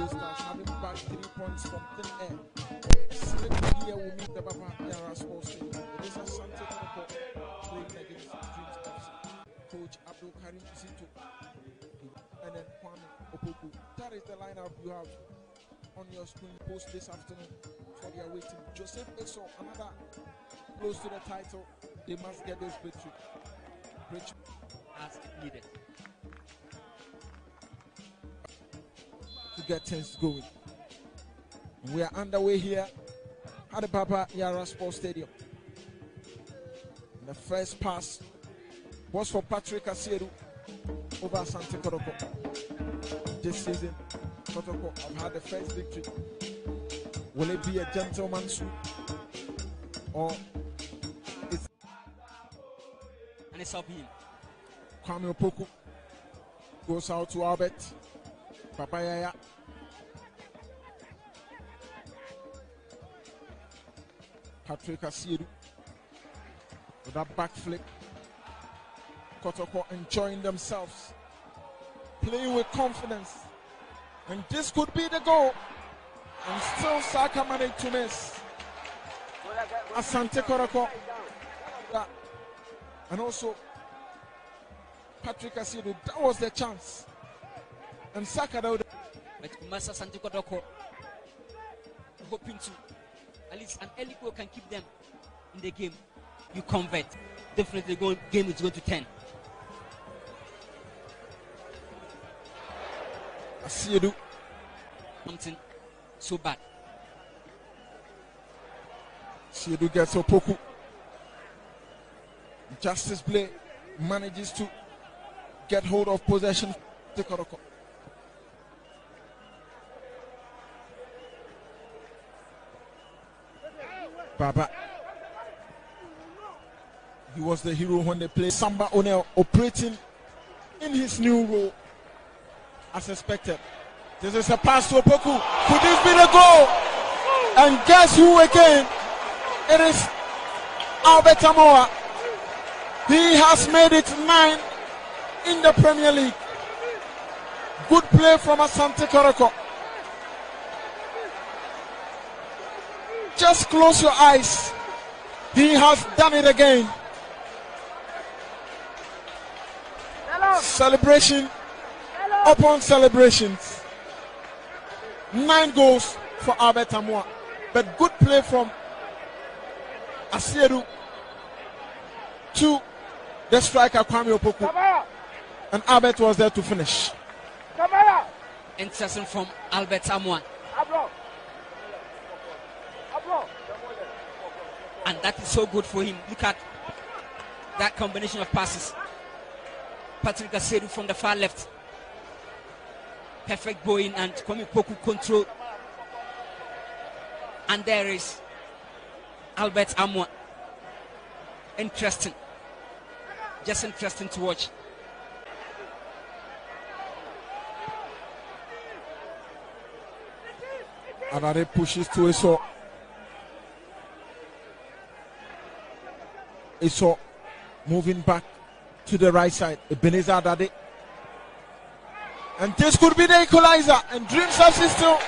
Stars having back 3 points from thin air. Slip here will meet the Baba Yara Sports Stadium. It is a Sante Kotoko playing against Dreams FC. Coach Abdul Karim Zito and then Kwame Opoku. That is the lineup you have on your screen post this afternoon for their waiting. Joseph Eso, another close to the title. They must get this victory. As needed. To get things going. We are underway here at the Baba Yara Sports Stadium. The first pass was for Patrick Asiedu over Asante Kotoko. This season, Kotoko have had the first victory. Will it be a gentleman's suit or is and it's up him? Kwame Opoku goes out to Albert. Papa Yaya. Patrick Asiedu with that backflip. Kotoko enjoying themselves, playing with confidence, and this could be the goal. And still Saka managed to miss. Asante Kotoko, and also Patrick Asiedu. That was the chance. And Saka, but Masa Asante Kotoko hoping to at least an early goal can keep them in the game. You convert, definitely game is going to 10. Asiedu, something so bad. Asiedu gets Opoku. Justice Play manages to get hold of possession. Koroko. Baba. He was the hero when they played. Samba Onel operating in his new role as expected. This is a pass to Opoku. Could this be the goal? And guess who again? It is Albert Amoa. He has made it 9 in the Premier League. Good play from Asante Kotoko. Just close your eyes. He has done it again. Hello. Celebration upon celebrations. 9 goals for Albert Amoa. But good play from Asiedu to the striker Kwame Opoku. And Albert was there to finish. Interesting from Albert Amoa. And that is so good for him. Look at that combination of passes. Patrick Asiedu from the far left. Perfect bowling and Kwame Opoku control. And there is Albert Amoa. Interesting. Just interesting to watch. Another pushes to Eso. Eso moving back to the right side. Ebenezer Adade. And this could be the equalizer. And Dreams FC still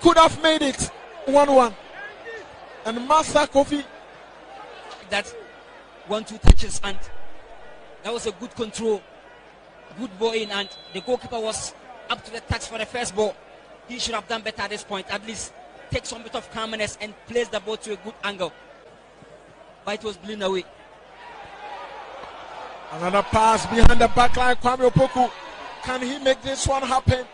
could have made it 1-1. And Master Kofi. That 1-2 touches, and that was a good control. Good ball in, and the goalkeeper was up to the touch for the first ball. He should have done better at this point. At least take some bit of calmness and place the ball to a good angle. But it was blown away. Another pass behind the back line. Kwame Opoku. Can he make this one happen?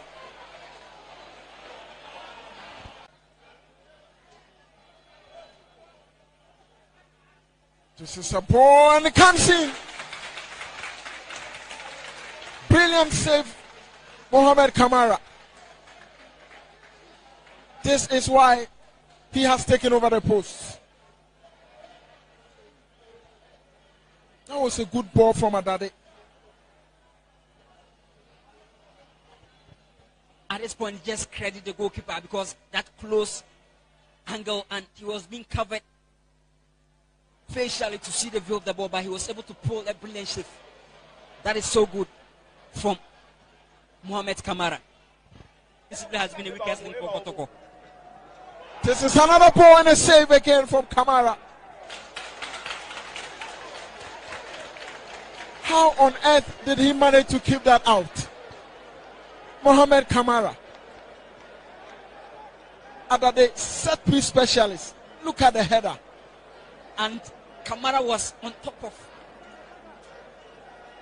This is a ball and it comes in. Brilliant save, Mohamed Kamara. This is why he has taken over the post. That was a good ball from Adade. At this point, just credit the goalkeeper because that close angle, and he was being covered facially to see the view of the ball, but he was able to pull a brilliant shift. That is so good from Mohamed Kamara. Discipline has been a weakest link for Kotoko. This is another ball and a save again from Kamara. How on earth did he manage to keep that out? Mohamed Kamara. Adade, set piece specialist. Look at the header. And Kamara was on top of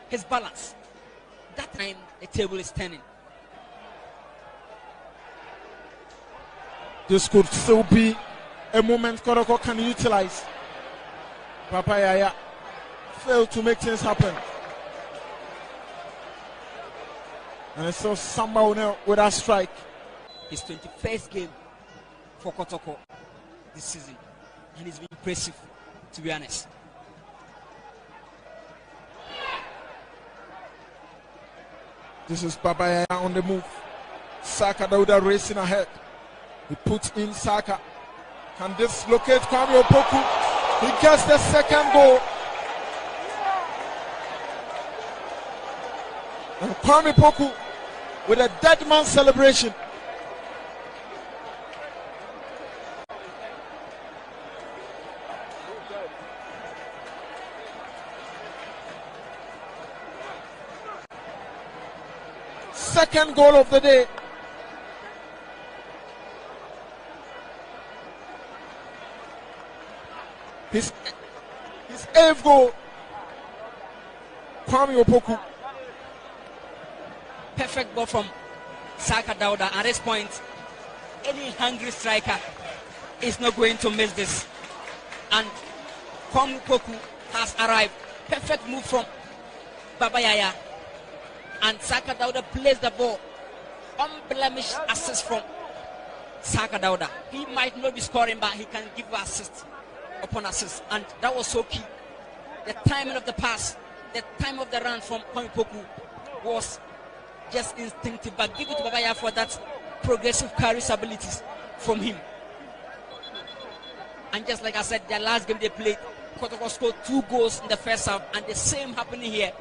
his balance. That time the table is turning. This could still be a moment Koroko can utilize. Papayaya failed to make things happen. And it's still Samba with that strike. His 21st game for Kotoko this season. And it's been impressive, to be honest. This is Papayaya on the move. Saka Dauda racing ahead. He puts in Saka. Can dislocate Kwame Opoku. He gets the second goal. And Kwame Opoku with a dead man celebration. Second goal of the day. His 8th goal. Kwame Opoku. Perfect ball from Saka Dauda. At this point, any hungry striker is not going to miss this. And Kwame Opoku has arrived. Perfect move from Babayaya. And Saka Dauda plays the ball. Unblemished assist from Saka Dauda. He might not be scoring, but he can give assist upon assist. And that was so key. The timing of the pass, the time of the run from Kwame Opoku was just instinctive. But give it to Babaya for that progressive carries abilities from him. And just like I said, the last game they played, Kotoko scored 2 goals in the first half, and the same happening here.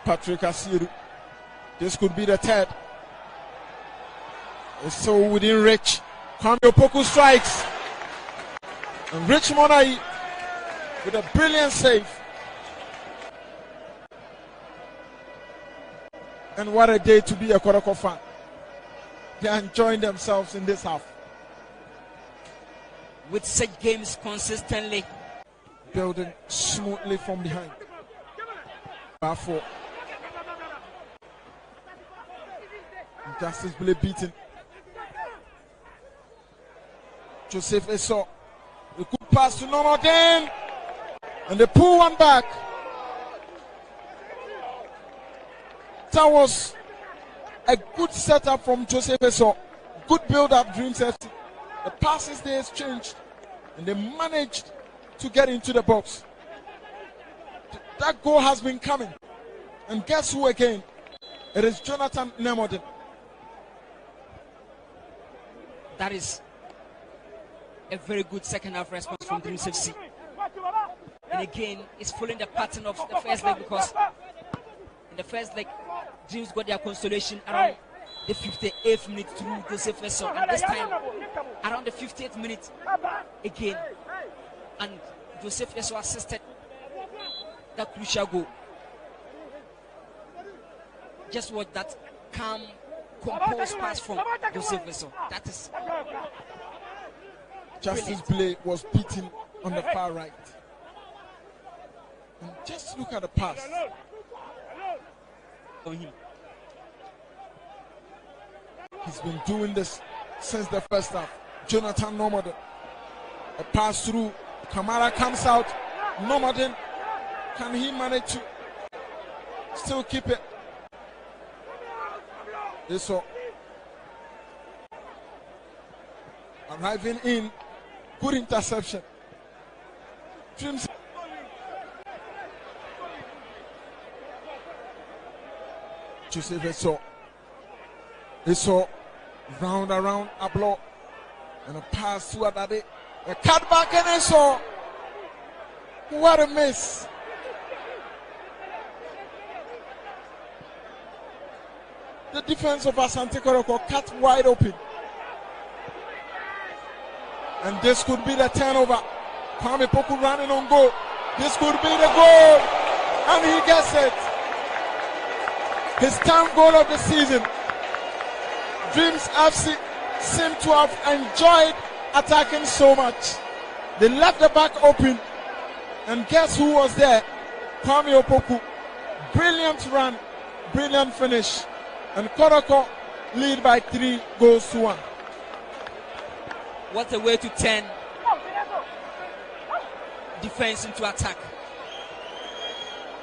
Patrick Asiru. This could be the third. It's so within reach. Kwame Opoku strikes. And Rich Monai with a brilliant save. And what a day to be a Koroko fan. They are enjoying themselves in this half. With such games consistently. Building smoothly from behind. Bafo. Justice Billy beaten. Joseph Eso. A good pass to Nomodin. And they pull one back. That was a good setup from Joseph Eso. Good build-up, Dreams FC. The passes they exchanged. And they managed to get into the box. That goal has been coming. And guess who again? It is Jonathan Nemodin. That is a very good second half response from Dreams FC. And again, it's following the pattern of the first leg, because in the first leg, Dreams got their consolation around the 58th minute through Joseph Eso. And this time, around the 58th minute, again. And Joseph Eso assisted that crucial goal. Just watch that calm, composed pass from Joseph Eso. That is Justice Blay was beaten on the far right. And just look at the pass on him. He's been doing this since the first half. Jonathan Nomodin. A pass through. Kamara comes out. Nomodin. Can he manage to still keep it? Eso arriving in. Good interception. Dreams. Joseph Eso. Eso round around Ablo. And a pass to Adade. A cut back and Eso. What a miss. The defense of Asante Kotoko cut wide open. And this could be the turnover. Kwame Poku running on goal. This could be the goal. And he gets it. His 10th goal of the season. Dreams FC seem to have enjoyed attacking so much. They left the back open. And guess who was there? Kwame Opoku. Brilliant run. Brilliant finish. And Kotoko lead by 3 goals to 1. What a way to turn defense into attack.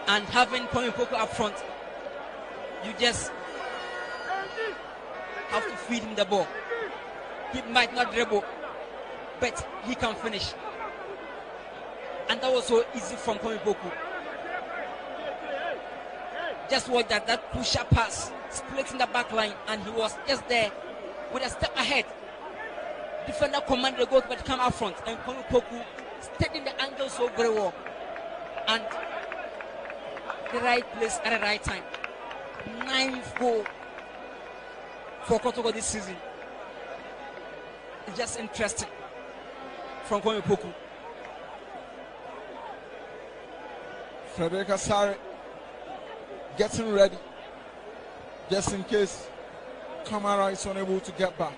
And having Kwame Opoku up front, you just have to feed him the ball. He might not dribble, but he can finish. And that was so easy from Kwame Opoku. Just watch that push-up pass, splitting the back line, and he was just there with a step ahead. Defender commanded the goalkeeper to come out front, and Kwame Opoku steadying the angle so very well. And the right place at the right time. 9th goal for Kotoko this season. It's just interesting from Kwame Opoku. Frederick Asare getting ready just in case Kamara is unable to get back.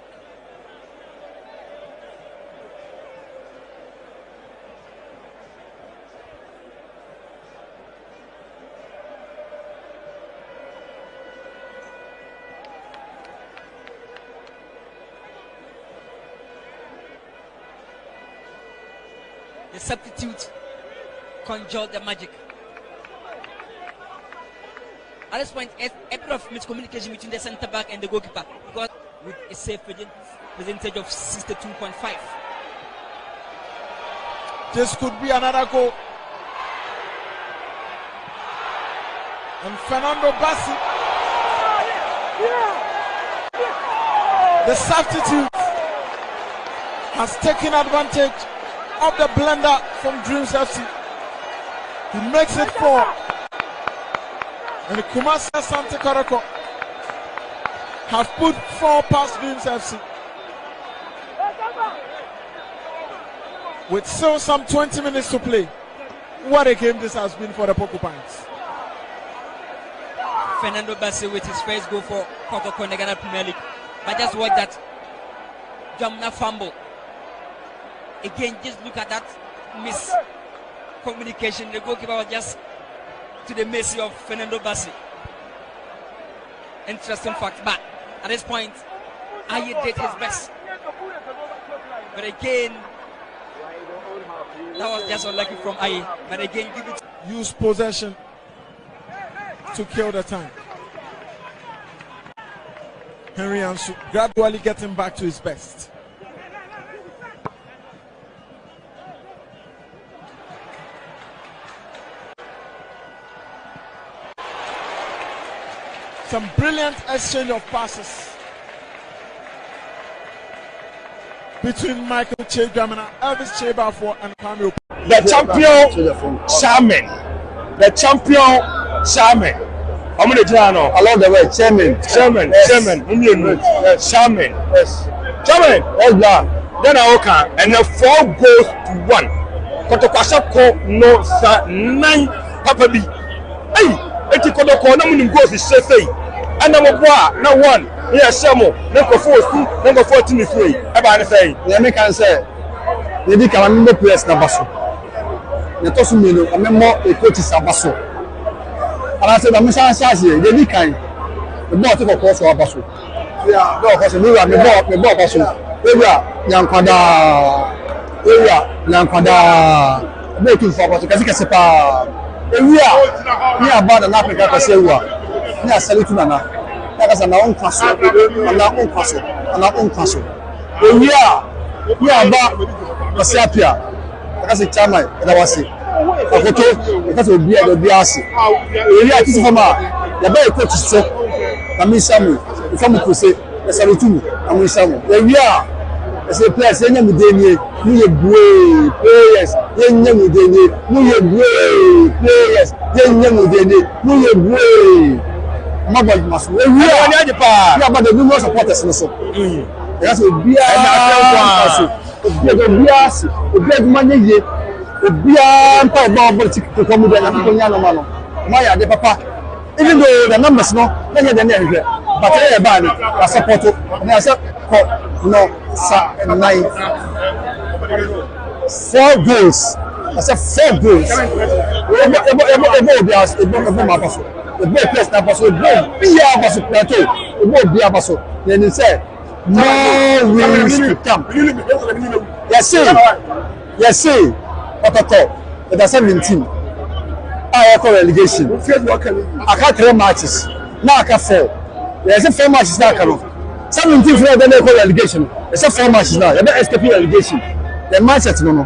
The substitute conjured the magic. At this point, a bit of miscommunication between the centre back and the goalkeeper, because with a safe percentage of 62.5. This could be another goal. And Fernando Bassi, the substitute, has taken advantage of the blender from Dreams FC. He makes it 4. And Kumasi Asante Kotoko have put 4 past Dreams FC. With still some 20 minutes to play. What a game this has been for the Porcupines. Fernando Bassi with his first goal for Kotoko in the Ghana Premier League. But just watch that Jamna fumble. Again, just look at that miscommunication. The goalkeeper was just to the mercy of Fernando Bassi. Interesting fact. But at this point, Aye did his best. But again, that was just unlucky from Aye. But again, give it. Use possession to kill the time. Henry Ansu gradually getting back to his best. Some brilliant exchange of passes between Michael Chedramina, Elvis Chebafo, and Kwame Opoku. The champion Shaman. The champion Shaman. How many channel? Along the way, Chairman. Shaman. Yes. Shaman. Yes. Shaman. Yes, sir. Then I okay. And the 4 goals to 1. Kotoko ko no sa 9 Papa B. Hey, eti Kotoko na munim goals is say. And number 1, na 1. Yes, Samo. Number 4, number 14 is free. Eba na say. The American say, "You be coming to players na baso." The tosu mino, I remember a coach is abaso. And I said, "I'm saying, say, they be kind. The ball take a course for abaso." Yeah, no, because me ball baso. Area Yankwada. Making for abaso. Kasi pa. Area. Ni abada na Africa kasi ewa. Ni asali tu nana. That's an own class. Area. Ni aba Masapia. That's a chama. That was it. Akoto because we be asi. Area tisi fama. Ya ba coach so. Na mi samu. Ifamu ko se. Esalitu. Na mi samu. Area. say players yenye mudenie mu ye bue players yenye mudenie mu ye bue players yenye mudenie mu ye bue mabɔ maso ewi a anya pa ya ba de no supporters no so ya so bia so bia si bia duma nye ye bia mpa ba bɔ tikiti ko mu de na ko nya no ma no ma ya de papa even though the numbers no na ye de na ehwe but e ba ni a support na say ko no sa 9 4 goals I said 4 goals ebo bias ebo ma paso ebo place na paso ebo bia paso plateau ebo bia paso then say no wins to come yes Ototo it is 17 I call relegation I can't 3 matches now I can 4 there's 4 matches now can 17 for them call relegation there's 4 matches now they escape relegation the match at no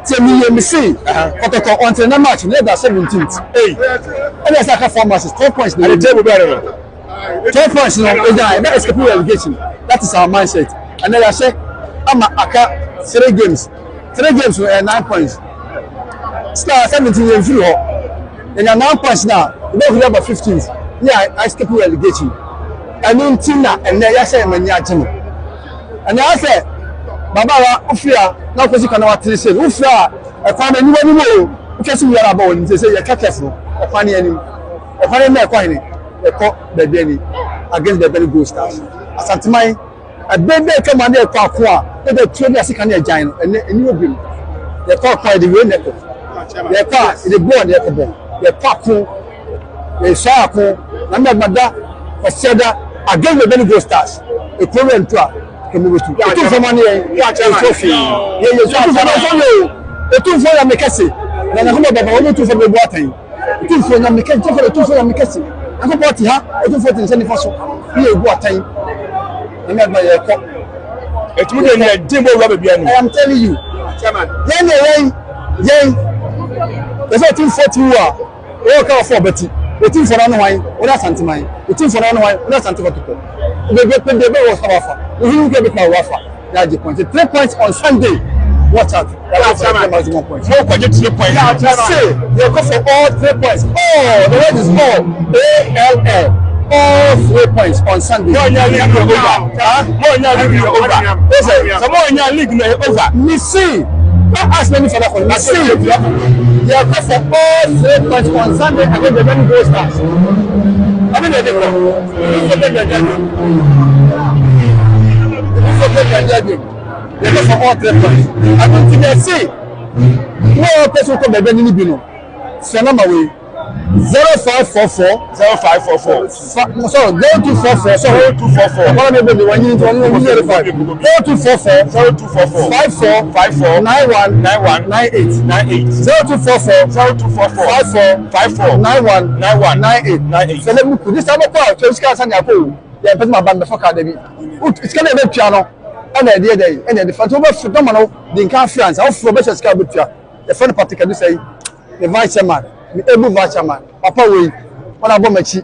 tell me see Ototo until the match let that 17th and there's like 4 matches 12 points at the table better 12 points now they escape relegation that is our mindset and then I say I'm aka 3 games were 9 points star 17 years through and 9 points now you don't have 15th yeah I skip relegation and then Tina and then I say many and I say Baba Ufia now because you can what say Ufia I find anyone know because we are about they say you careful I find any me coin the cop the Benny against the Benny Gold Stars Asantimai a baby come and they talk the train as can giant and you be the talk by the way the car the board the park the shark number mada for Seda against the Benny Gold Stars a current tour can move to two for money trophy the two for Mikasi then I come about only two for the water two for the Mikasi I go party ha two for the send for so you go time and that my cup it would be a dimble rubber behind I am telling you chairman yen there's a team 41 all for Betty the team for wine without Santimai the team for wine without Santiago the was Rafa you get my Rafa that's the point 3 points on Sunday watch out that's maximum points no budget 3 points say they go for all 3 points oh the word is all all 3 points on Sunday more league over me see don't ask me for that one. See, they are got for all 3 points on Sunday against the Benny Gold Stars. I mean, they go for all 3 points. I don't think they see. No person come the Benny Bino. So number way 0544 0544 sorry 0244 sorry 0244 what am I doing when you 0244 54 91 98 0244 54 91 98 so let me put this time up to this guys and go yeah person my band before academy it's gonna be piano and the front over for domino the conference of for best ska butia the front particular say the vice chairman able vice chairman papa we when I machi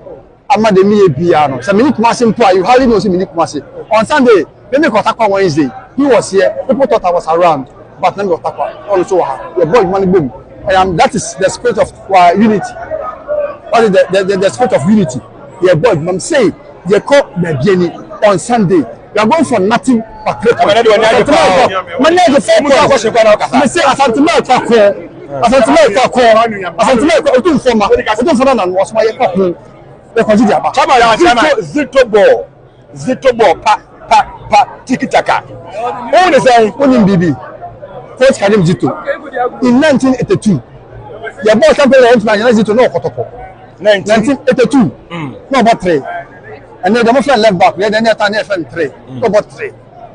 ama de me bia no so many kumase mpo you hardly know say many kumase on Sunday when me Kotakwa Wednesday he was here people thought I was around but then Kotakwa also your boy money boom and that is the spirit of unity what is the spirit of unity your boy mom say you call the Jenny on Sunday you are going for nothing but great man the say Asantima otu informa na was my couple the consider about zito ball pa tiki taka who is saying onim bibi coach Karim Zito in 1982 the ball champion man Zito no Kotoko 1982 no about 3 and then the most left back then the time 3 no about 3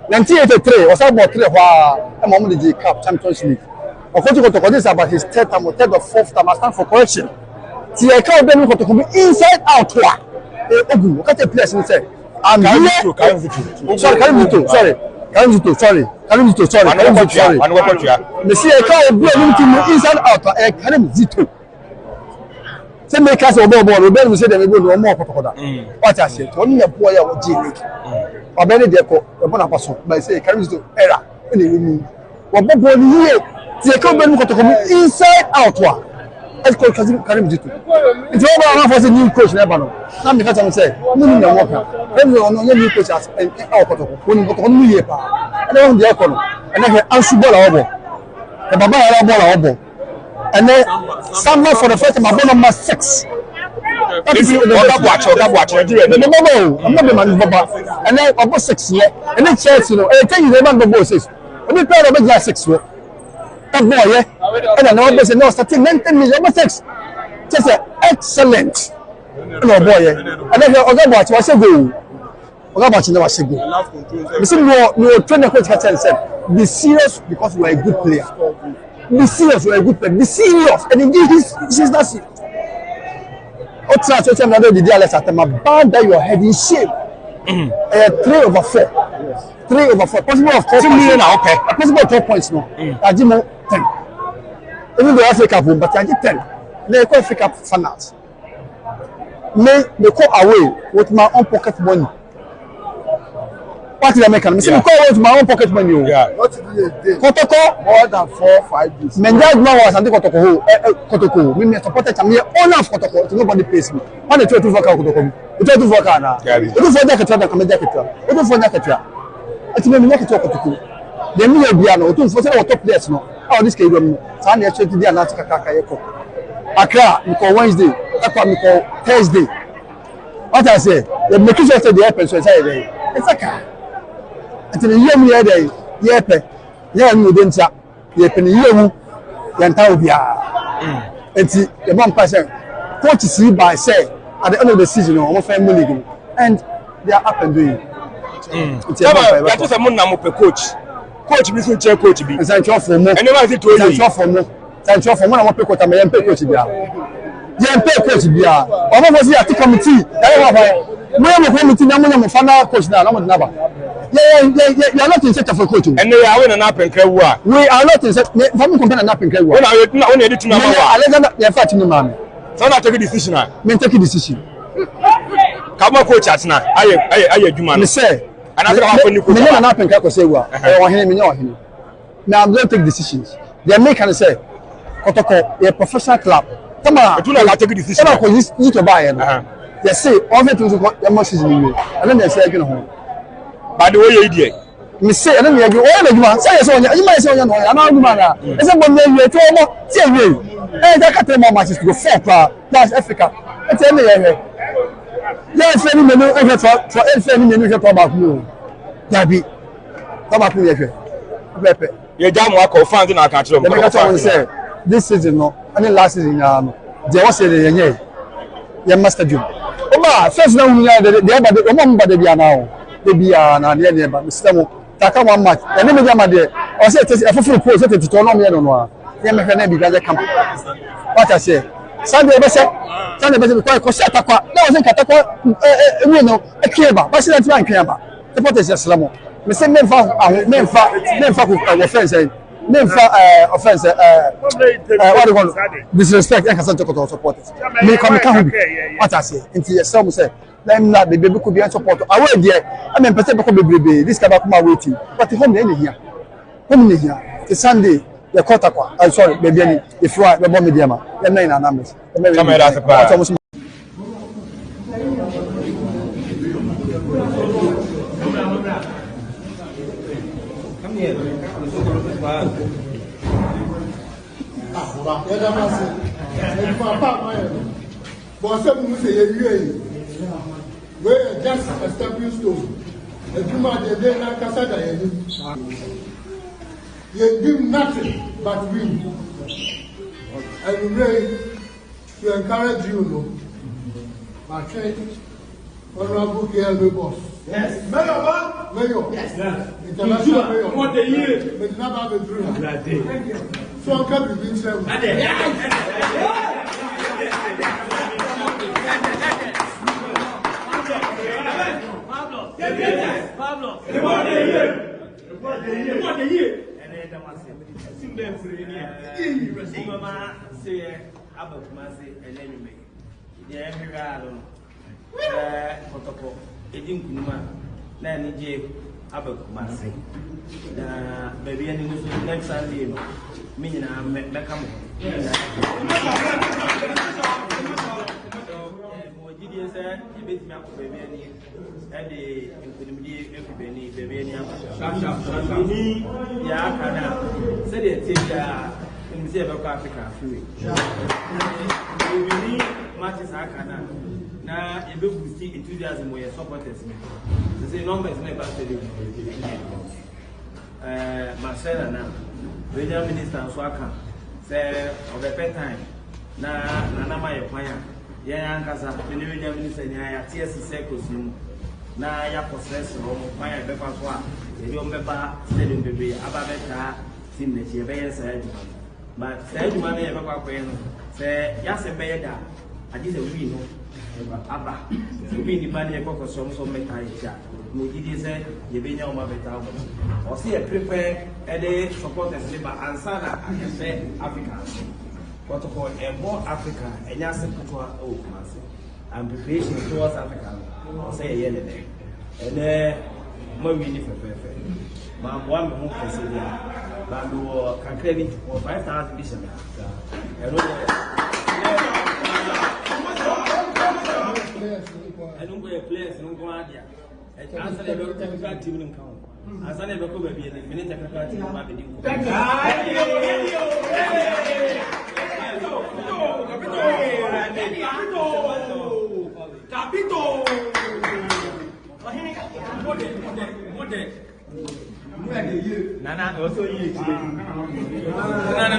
1983 was about 3 wa the Cup Champions League Kotoko this about his third or fourth time I stand for correction. See I can't be Kotoko inside out wa. Ogu what a place me say. I'm here. Karim Zito sorry. Me see I can't be inside out Karim Zito. Say make us obey ball, we say them go no more kotokoda. What I say, only a boy or G League. Or Benny Deco, upon a person, by say, carries to error. What Bobo here, the company to come inside out. Let's call Karim Jitu. It's all about a new coach, Nebano. I'm because I'm saying, no, no, walker. Everyone on your new coach as an alcohol. When you got on me, and then the alcohol, and then answer ball over. The Baba ball over. And then someone for the first time, I'm number 6. That is the watch. I'm not the man, Baba. And then about 6 years, and then Chelsea, you know, and I tell you, the man Baba says, I'm not proud of it, 6 years. That boy, yeah, and I know they no starting 19 million, number 6. Just excellent. No boy, yeah. And then Ogabachi was a go. Ogabachi never say go. You see, no trainer coach has said, be serious because you are a good player. Be serious, you are a good player. Be serious, and indeed, he's not serious. Otra so tell me that the DLS at my bad that you are heading shape. 3/4. 3/4. Possible of 4 million now, okay. Possible of 12 points no. I give more 10. Even the Africa boom, but I get 10. They call Africa finals. They call away with my own pocket money. What did I make? I say, call with my own pocket money. Yeah. What did you do? Kotoko more than 4-5 days. Menjad now was and Kotoko. Kotoko. We supported some year owner of Kotoko. Nobody pays me. When they try to work out Kotoko, you try to work out now. You do for that that come jacket. You do for that. It's me make it Kotoko. Then we be no to for say top players no. Oh this kid no. San dey check dey na kaka yeko. Accra we call Wednesday, Akwa we call Thursday. What I say, the make sure say the happen so inside there. It's a car. Until the year me there, yepe. Yeah, no dentia. Yepe ni yewu. Yanta obia. Enti the bomb person coach see by say at the end of the season no family league and they are up and doing. Ya to say mo na mo pe coach. Coach bi so che coach bi. Sancho for mo. And never say to you. Sancho for mo na mo pe coach am yem pe coach bia. Yem pe coach bia. Omo mo see at committee. Ya wa ba. Mo yem committee na mo yem final coach na mo na ba. Yeah, you are not in search of a coach. And they are winning up in Krewa. We are not in search. From company and up in Krewa. When are you edit to number 1? Alexander, you are fighting man. So not take a decision. Me take a decision. Come on, coach at now. I human. Me say. And I say you me na up in Krewa say wa. Or him me no him. Now I'm going to take decisions. They make and say, Kotoko, a professional club. Come on. Do not take a decision. Come on, you to buy it. They say all the things the most is in and then they say you know. By the way, you idiot. Me say, I don't know you all the man. Say so you might say you know. I'm not man. It's a bomb you to almost say we. That can tell my matches to go 4 that's Africa. It's any here. Yeah, if any menu for any menu here about you. Dabi. Come back here. Pepe. You jam work or find in our country. The make someone say this season no, and then last season they was say the master job. Oba first now we the remember the bia now. Bia na de ne ba system taka one match ene me jama de o say tese afoforo post say tete no me no a ye me hwe na bi gaje camp what I say Sunday be say ko say atakwa na o say katakwa we no e kieba ba say that man kieba the pot is islamo me say memfa ku offense offense what do you call disrespect and can support supporters me come can what I say into some say them not the baby could be and support away there I mean person be baby this can come waiting but home dey here it's Sunday the quarter I'm sorry baby any if you are the bomb media ma them nine na numbers camera se we're just a stepping stone. A human day like Casada, you do nothing but win. And we pray to encourage you, my friend, Honorable KLB boss. Yes, Mayor. Yes. International Mayor. What the year? But not have a dream. Thank you. So I can't be being Pablo. What the year? And then I must say, assume them for the year. Mama say, Abba Kumasi, and then you make. Yeah, protocol. It didn't come. Then he about Marseille. Baby, and next Sunday, me and I come. GDS said, you beat me up, baby, and the baby, yeah, said it in the Africa. We need matches. Now, if we see enthusiasm where supporters, the same numbers never said Marcella now, regional minister and Swaka say of the pet time. Now, Nanama Yapaya, Yankasa, the regional minister, TSC Circus, now I possess my Bepaswa, the young Bepa, Stadium Baby, Ababeta, Sim, the Chevay said, but said money ever say, Yas a Beda, I did a win. Abba, to be the band of some metal. Mujidi said, you be no more better. Or see a prepare a day supporters liver and Sana, I can say Africa. Protocol and more Africa, and yes, and preparation towards Africa. Or say a yellow day. And then more winning for perfect. But one more consider, but you can credit for 5,000 bishops. I don't go a place, I don't go out there. As I never technical team in count. As I never go baby, and many technical team about the Capito! Nana also you. Nana,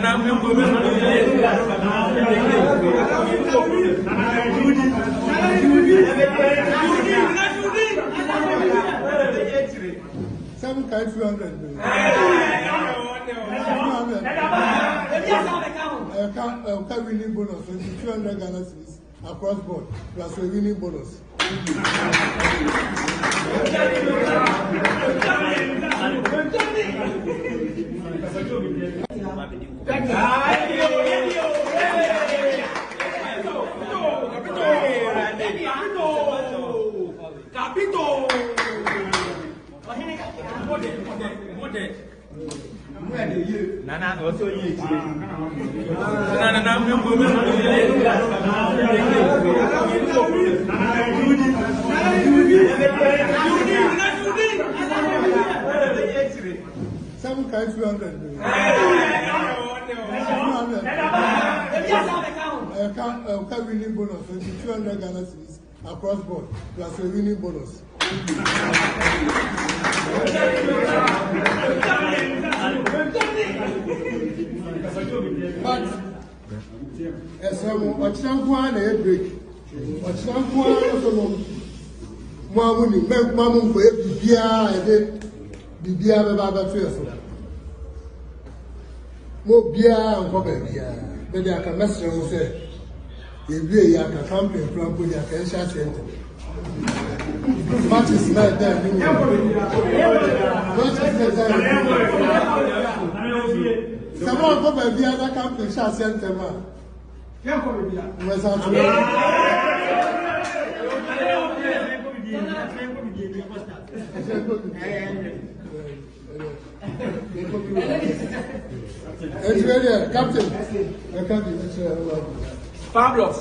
Seven kind 200. Winning bonus 200 Ghana cedis across board plus a winning bonus. Capito! Nana also you. Nana, Seven kind 200. Winning bonus 200 Ghana cedis across board plus a winning bonus. But as I'm going to break, what's not going to Mammy, make Mamma for Bibia, Baba First. More beer and cover beer, but I can message and say, if you can campaign from Puya Kensha Center. Much is not there. Someone go by the other camping shall send them out. Where's our Captain. Pablos.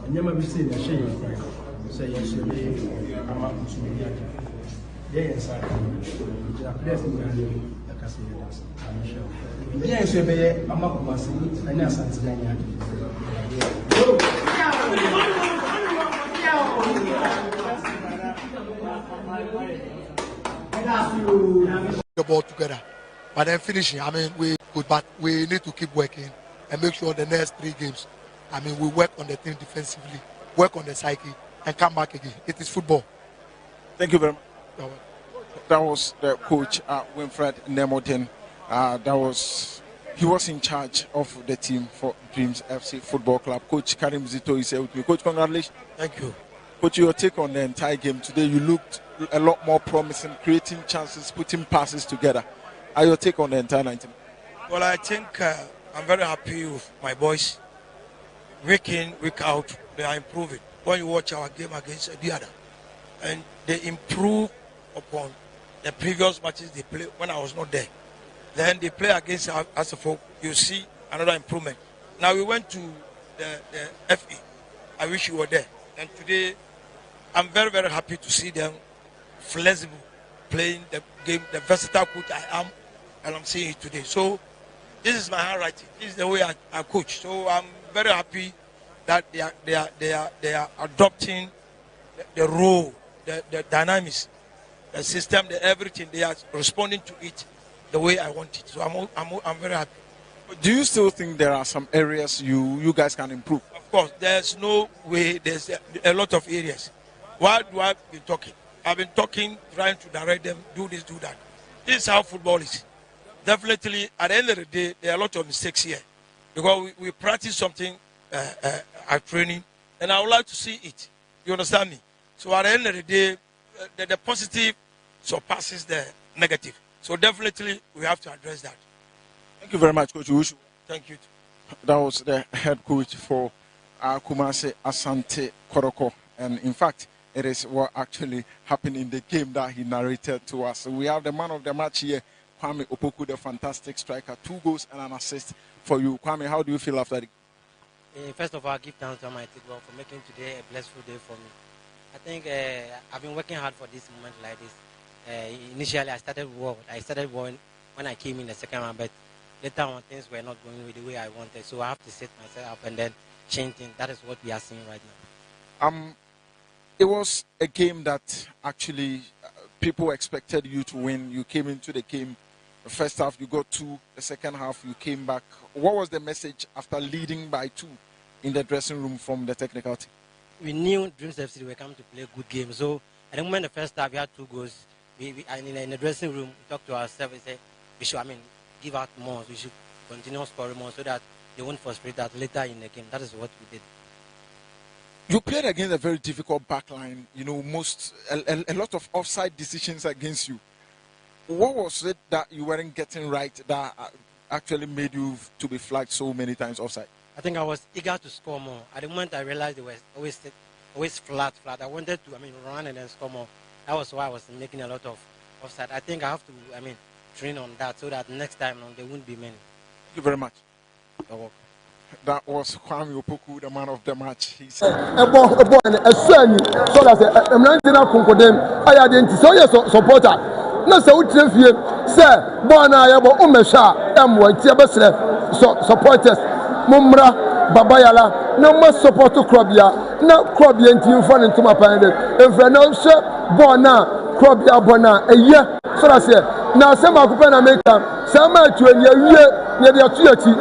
Never be seen a shame. Say yes, I'm up to me. Yes, I am. Yes, I'm up to my seat. And yes, the ball together, but then finishing. I mean, we good, but we need to keep working and make sure the next 3 games. I mean, we work on the team defensively, work on the psyche, and come back again. It is football. Thank you very much. That was the coach, Winfred Nemoten. He was in charge of the team for Dreams FC Football Club. Coach Karim Zito is here with me. Coach, congratulations. Thank you. Put your take on the entire game today. You looked a lot more promising, creating chances, putting passes together. Are your take on the entire 90 minutes? Well, I think I'm very happy with my boys. Week in, week out, they are improving. When you watch our game against the other, and they improve upon the previous matches they played when I was not there. Then they play against us, you see another improvement. Now we went to the FE. I wish you were there. And today, I'm very, very happy to see them flexible, playing the game, the versatile coach I am, and I'm seeing it today. So this is my handwriting. This is the way I coach. So I'm very happy that they are adopting the role, the dynamics, the system, the everything. They are responding to it the way I want it. So I'm very happy. Do you still think there are some areas you guys can improve? Of course, there's no way. There's a lot of areas. Why do I be talking? I've been talking, trying to direct them, do this, do that. This is how football is. Definitely, at the end of the day, there are a lot of mistakes here. Because we practice something at training, and I would like to see it. You understand me? So at the end of the day, the positive surpasses the negative. So definitely, we have to address that. Thank you very much, Coach Ushu. Thank you. That was the head coach for Kumasi Asante Koroko. And in fact, it is what actually happened in the game that he narrated to us. So we have the man of the match here, Kwame Opoku, the fantastic striker. 2 goals and an assist for you. Kwame, how do you feel after the game? First of all, I give thanks to Almighty God for making today a blissful day for me. I think I've been working hard for this moment like this. Initially, I started well when I came in the second round, but later on things were not going with the way I wanted. So I have to set myself up and then change things. That is what we are seeing right now. It was a game that actually people expected you to win. You came into the game. The first half, you got 2. The second half, you came back. What was the message after leading by 2 in the dressing room from the technical team? We knew Dreams FC were coming to play a good game. So at the moment, the first half, we had 2 goals. In the dressing room, we talked to ourselves and said, we should, give out more. We should continue scoring more so that they won't frustrate us later in the game. That is what we did. You played against a very difficult backline. You know, a lot of offside decisions against you. What was it that you weren't getting right that actually made you to be flagged so many times offside? I think I was eager to score more. At the moment, I realized they were always flat. I wanted to, run and then score more. That was why I was making a lot of offside. I think I have to, train on that so that next time there won't be many. Thank you very much. You're welcome. That was Kwame Opoku, the man of the match. He said, supporter. No, so sir, Bona, Umesha, supporters, Mumra, Babayala, no more support to Krobia, no Krobia in front into my parent. If I know, sir, Bona, Krobia Bona, a year. So I said, now some of America, some are to a year, near the authority,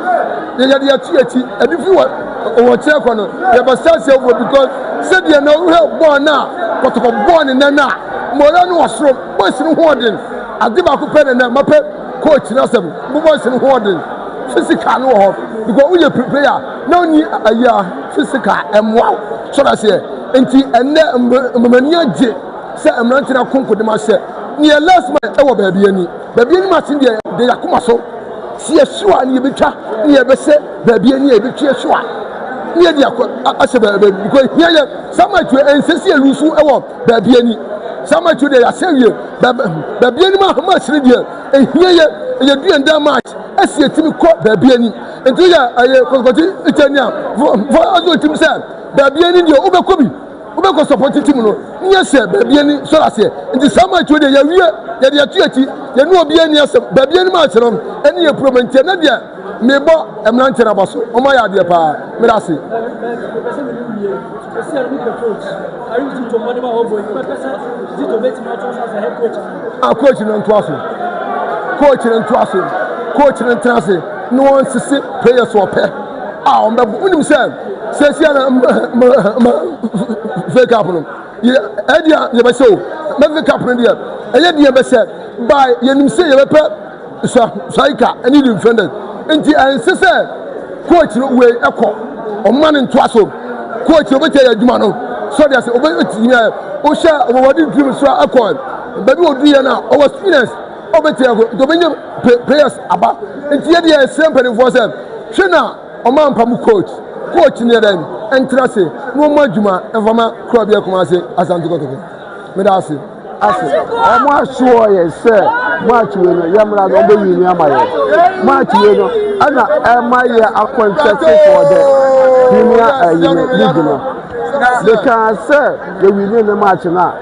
and if you want check on it, you have a sense of because said you know, born now, but born in the now. Morano was from boys in Warden. I did my companion and my coach in us, boys in Warden. Physical no hope because we prepare no need a year physical and wow. So I say, and Mania J. Say, I'm not in a conquer the master. Near last month, our baby any match in the Yakuma so. See a sure and you be trapped near Besset, baby any a bit sure. Near the Asaba because here, someone to insist you lose our baby any. Someone today I say you, baby any much radio, and here you're doing that much. I see a team called baby any. And to you, I Italian for other team said, baby any, your Uber Ubeko supporting team no. Yes sir, baby any so I say. In the summer today you are tuati, you know be any baby any match no. Any improvement na dia me bo emlante na baso. O ma ya dia pa. Me da say. Coach no ntoaso. Coach no ntoaso. No one see players or pair. On be unim say say fake up no edia ye be so me fake up no dia eye dia be say by ye nim say ye be pe Stryker any defender enti anse say coach no we ekọ o man nto aso coach obete ya adwuma no so there's o share over dream so akon baby o do here now our experience obetiago to benye players aba ntie dey same person for say hwena o man pam coach near them entrance no majuma evama krobia kuma say asanti kotoko me da say omo asho ye say match we no yamra no be wi ni amaye match we no ana amaye akwantese for the premier league no they can say they will win the match now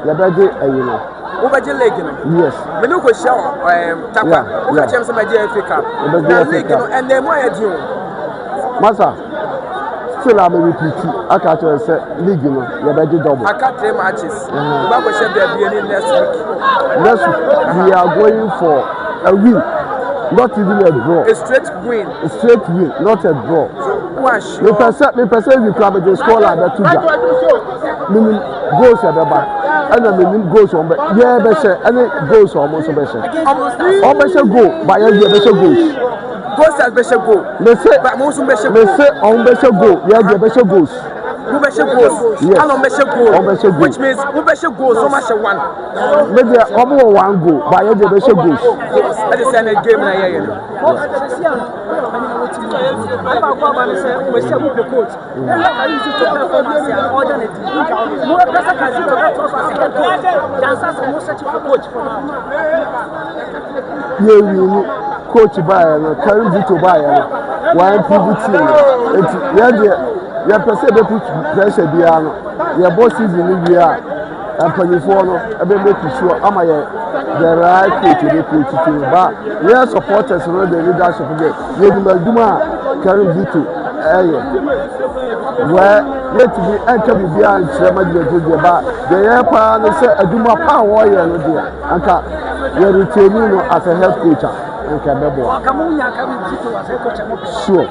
ya beje no Ubaje league no yes me no go share takwa o ka chem say my FA Cup na league no and dem why do masa still am repeat aka to say league no ya beje double aka 3 matches ba go share there be any next week we are going for a win not even a draw a straight win not a draw wash me person you club the score like that tuja meaning goals ya beba and I mean goals on yeah be say any goals almost be say o be say goal but yeah be say goals as be say goal me say but mo so be say me say on be say goal yeah be say goals who be say goals and on be say goal which means who be say goals so much one maybe omo one goal but yeah be say goals that is a game na yeah coach by carry Vito by one team yeah person they put pressure biano yeah boss season we are and for no ebe make sure am I the right coach dey coach to but we are supporters no the leadership there we do duma carry Vito where let me enter the behind chairman dey go there but the year pa no say aduma pa wo ye no there anka we retain you as a head coach okay bebo sure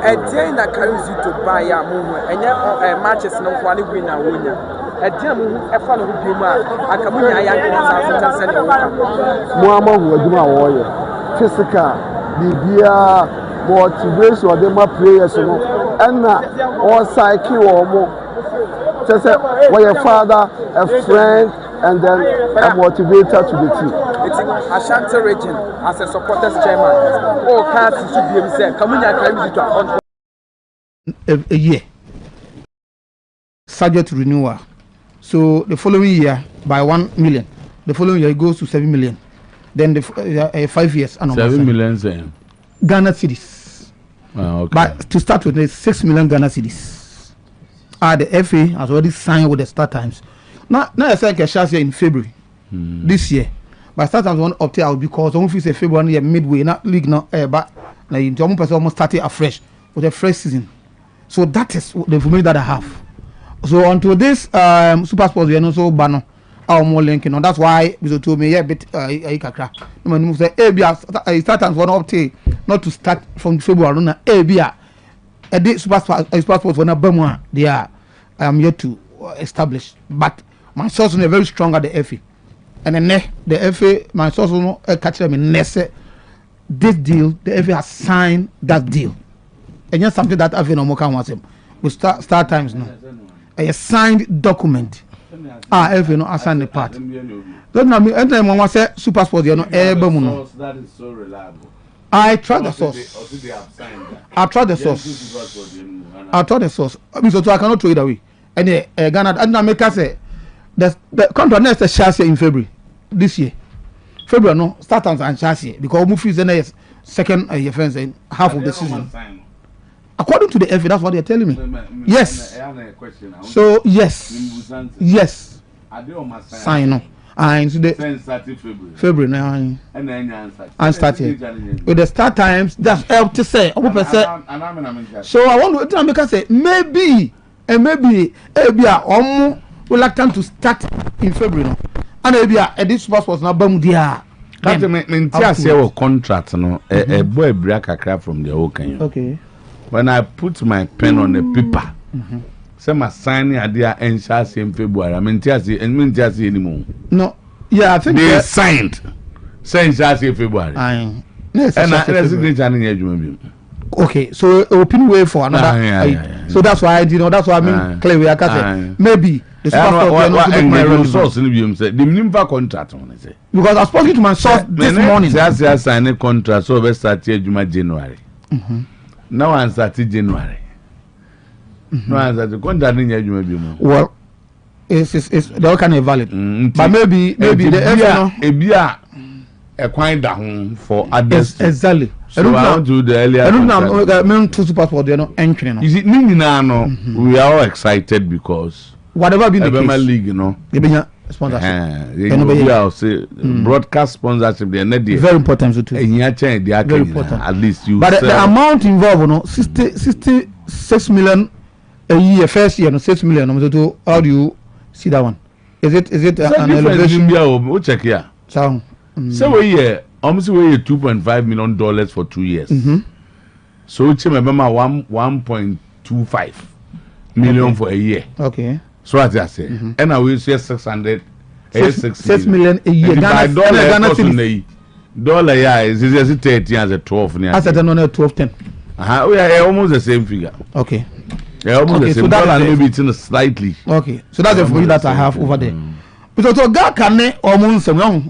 a day na carries you to buy ya mu enya matches no kwa ni win na wonya a day mu e fa no bi mu akamunya ya nka sa send mu amahu aduma wo ye physical bibia motivation de ma players no enna all cycle wo mo say your father a friend and then a motivator to the team. It's Ashanti region as a supporters chairman. All cards should be said. Kamunya carries it to a year. Subject to renewal. So the following year by 1 million. The following year it goes to 7 million. Then the 5 years. 7 million Ghana cedis. Okay. But to start with, there's 6 million Ghana cedis. The FA has already signed with the Star Times. Now I think I shall say in February this year. But Star Times won't opt out because some office February year midway, not league now, but like the person almost started afresh with a fresh season. So that is the information that I have. So until this Super Sports we are not so banner our more linking on. That's why we told me yeah bit kakra. No man say Star Times won't opt not to start from February. No a day Super Sports for na bemwa they are I am yet to establish, but my source is very strong at the FA, and then the FA my source no catch them in this deal. The FA has signed that deal, and just something that FA no more can want him. We Star Times no a signed document. FA no assign the part. Don't know me. Anytime one say Super Sports, you know, that is so reliable. I tried the source. I tried the source. I tried the source. So I cannot throw it away. And Ghana and America say the contract next chassis in February this year. February no start and chassis because Mufi is the second offense in half of the season. According to the FA, that's what they're telling me. Yes. So yes. Sign no. And so the February now and started with the Start Times. That's help to say. So I want to make us say maybe reluctant to start in February no. And maybe this Super Sports na bam dia. That mean your contract no a boy break a from the whole can. Okay. When I put my pen on the paper, say my signing idea in February. I mean Tiasi anymore. No. Yeah, I think they signed. Say in February. Yes. And I signature in Okay, so open way for another. So that's why that's why I mean clearly I can say maybe the superstar source the minimum contract on say because I was speaking to my source this morning. Just sign a contract so we start January. Now I started January. No answer the contract in January. Well, it's they can invalid. But maybe the a quite down for others. Exactly. So I want to do the earlier. I don't know. Two passport. They are not entering. Is it we are all excited because whatever be the case, league, you know, they be sponsorship. Broadcast sponsorship. They are not very important too. Very important. At least you. But the amount involved, 66 million a year. First year, 6 million. So how do you see that one? Is it an elevation? We'll check here. So we almost we $2.5 million for 2 years. So it's remember 1.25 million for a year. Okay. So as I say, and I will say 600, 6 million a year. Ghana dollar is 30 as a 12. As a 12.10. We are almost the same figure. Okay. Almost the same. So dollar maybe it's in slightly. Okay. So that's the figure that I have over there. But so Ghana or Moon,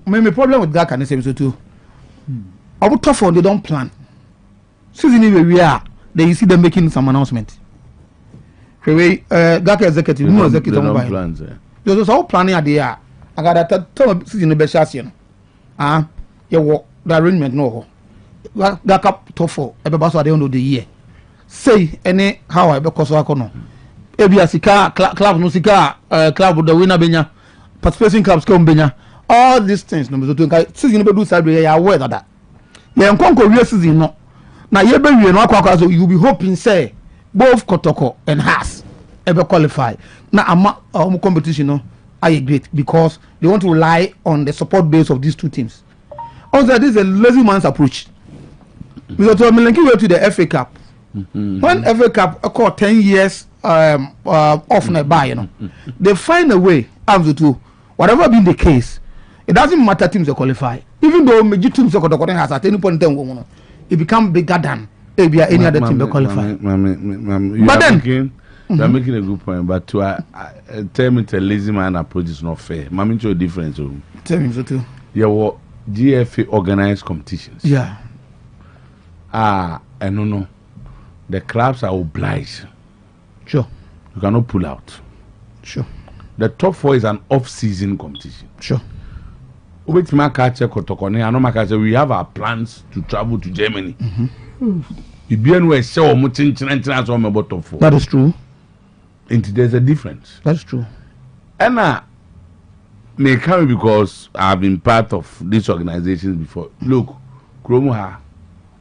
maybe problem with Ghana same so too. I would tough for they don't plan. Season we are, then you see them making some announcement. Ghana executive, no executive plans. There's all planning at the I got that term season the best you work the arrangement no. Ghana tough for everybody at the end of the year. Say any how I because I can know. Ebia sika club no sika club the winner benya. Participating clubs come benya all these things no so season be do side you are aware of that ye nkonko wie season no na ye be wie no akwa so you be hoping say both Kotoko and Haas ever qualify na ama competition no are great because they want to rely on the support base of these two teams. Also this is a lazy man's approach because to Milenki way to the FA Cup when FA Cup occur 10 years off na buy you know they find a way to whatever being the case, it doesn't matter teams that qualify. Even though major teams that has at any point in time, it becomes bigger than any other team that qualify. But then you are making a good point. But to tell me the lazy man approach is not fair. Mami, show difference. Tell me so too. Yeah, GFA organized competitions. Yeah. I don't know. The clubs are obliged. Sure. You cannot pull out. Sure. The top 4 is an off-season competition. Sure. We have our plans to travel to Germany. That is true. And there's a difference. That's true. And may come because I've been part of these organizations before. Look, Kromoha,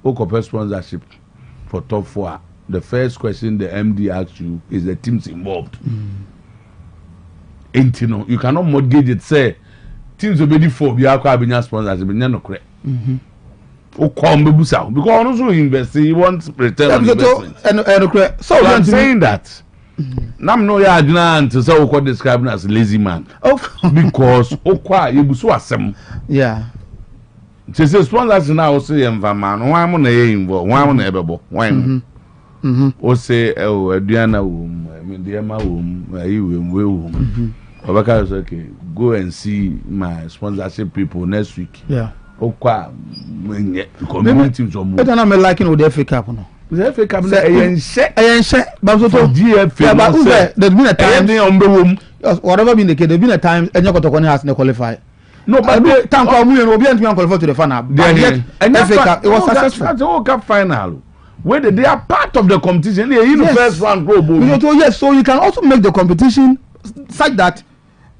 Okope sponsorship for top 4. The first question the MD asks you is the teams involved. You cannot mortgage it. Say teams will be for you are sponsors. No correct. Because also invest. He wants return on investment. So I'm saying that. Nam no ya adina to say we describe as lazy man. Because okwa you so asem. Yeah. Say sponsors now say environment. Why am na involved? Why am na ebebo? Why? O say aduana wom, Diema wom, ayi wom. Obaka is okay. Go and see my sponsorship people next week. Yeah. Okwa community teams. But I'm liking with the FA Cup no. The FA Cup but so GFA there's been a time whatever been the case there's been a time any Kotoko has no qualify. No, but time for me and Obi and qualify to the final. But yet FA Cup it was successful. That's the World Cup final. Where they are part of the competition. In the first round go. Yes, so you can also make the competition such that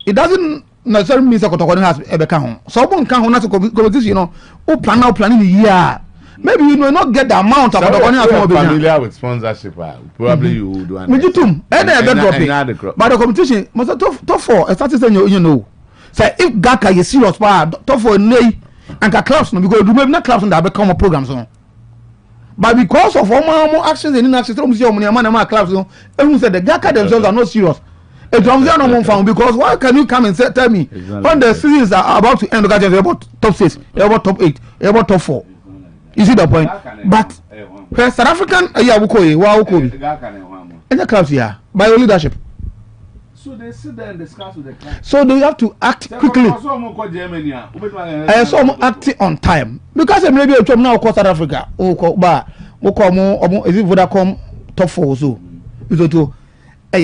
it doesn't necessarily mean that Kotoko has ever come. So one can have a competition, you know, planning the year. Maybe you may not get the amount of familiar with sponsorship. Probably you would do. Me too. But the competition must top 4. Starting saying you know. Say if Gaka is serious, top 4 nay and clubs no because maybe not clubs that become a program so. But because of all actions and inactions, clubs, everyone said the Gaka themselves are not serious. Because why can you come and tell me when the seasons are about to end, you're about top 6, you're about top 8, you're about top 4. You see the point? But South African any clubs here by your leadership. So they sit there and discuss with the club. So they have to act quickly. I saw them acting on time because maybe a job now called South Africa. Is it Vodacom top 4 so?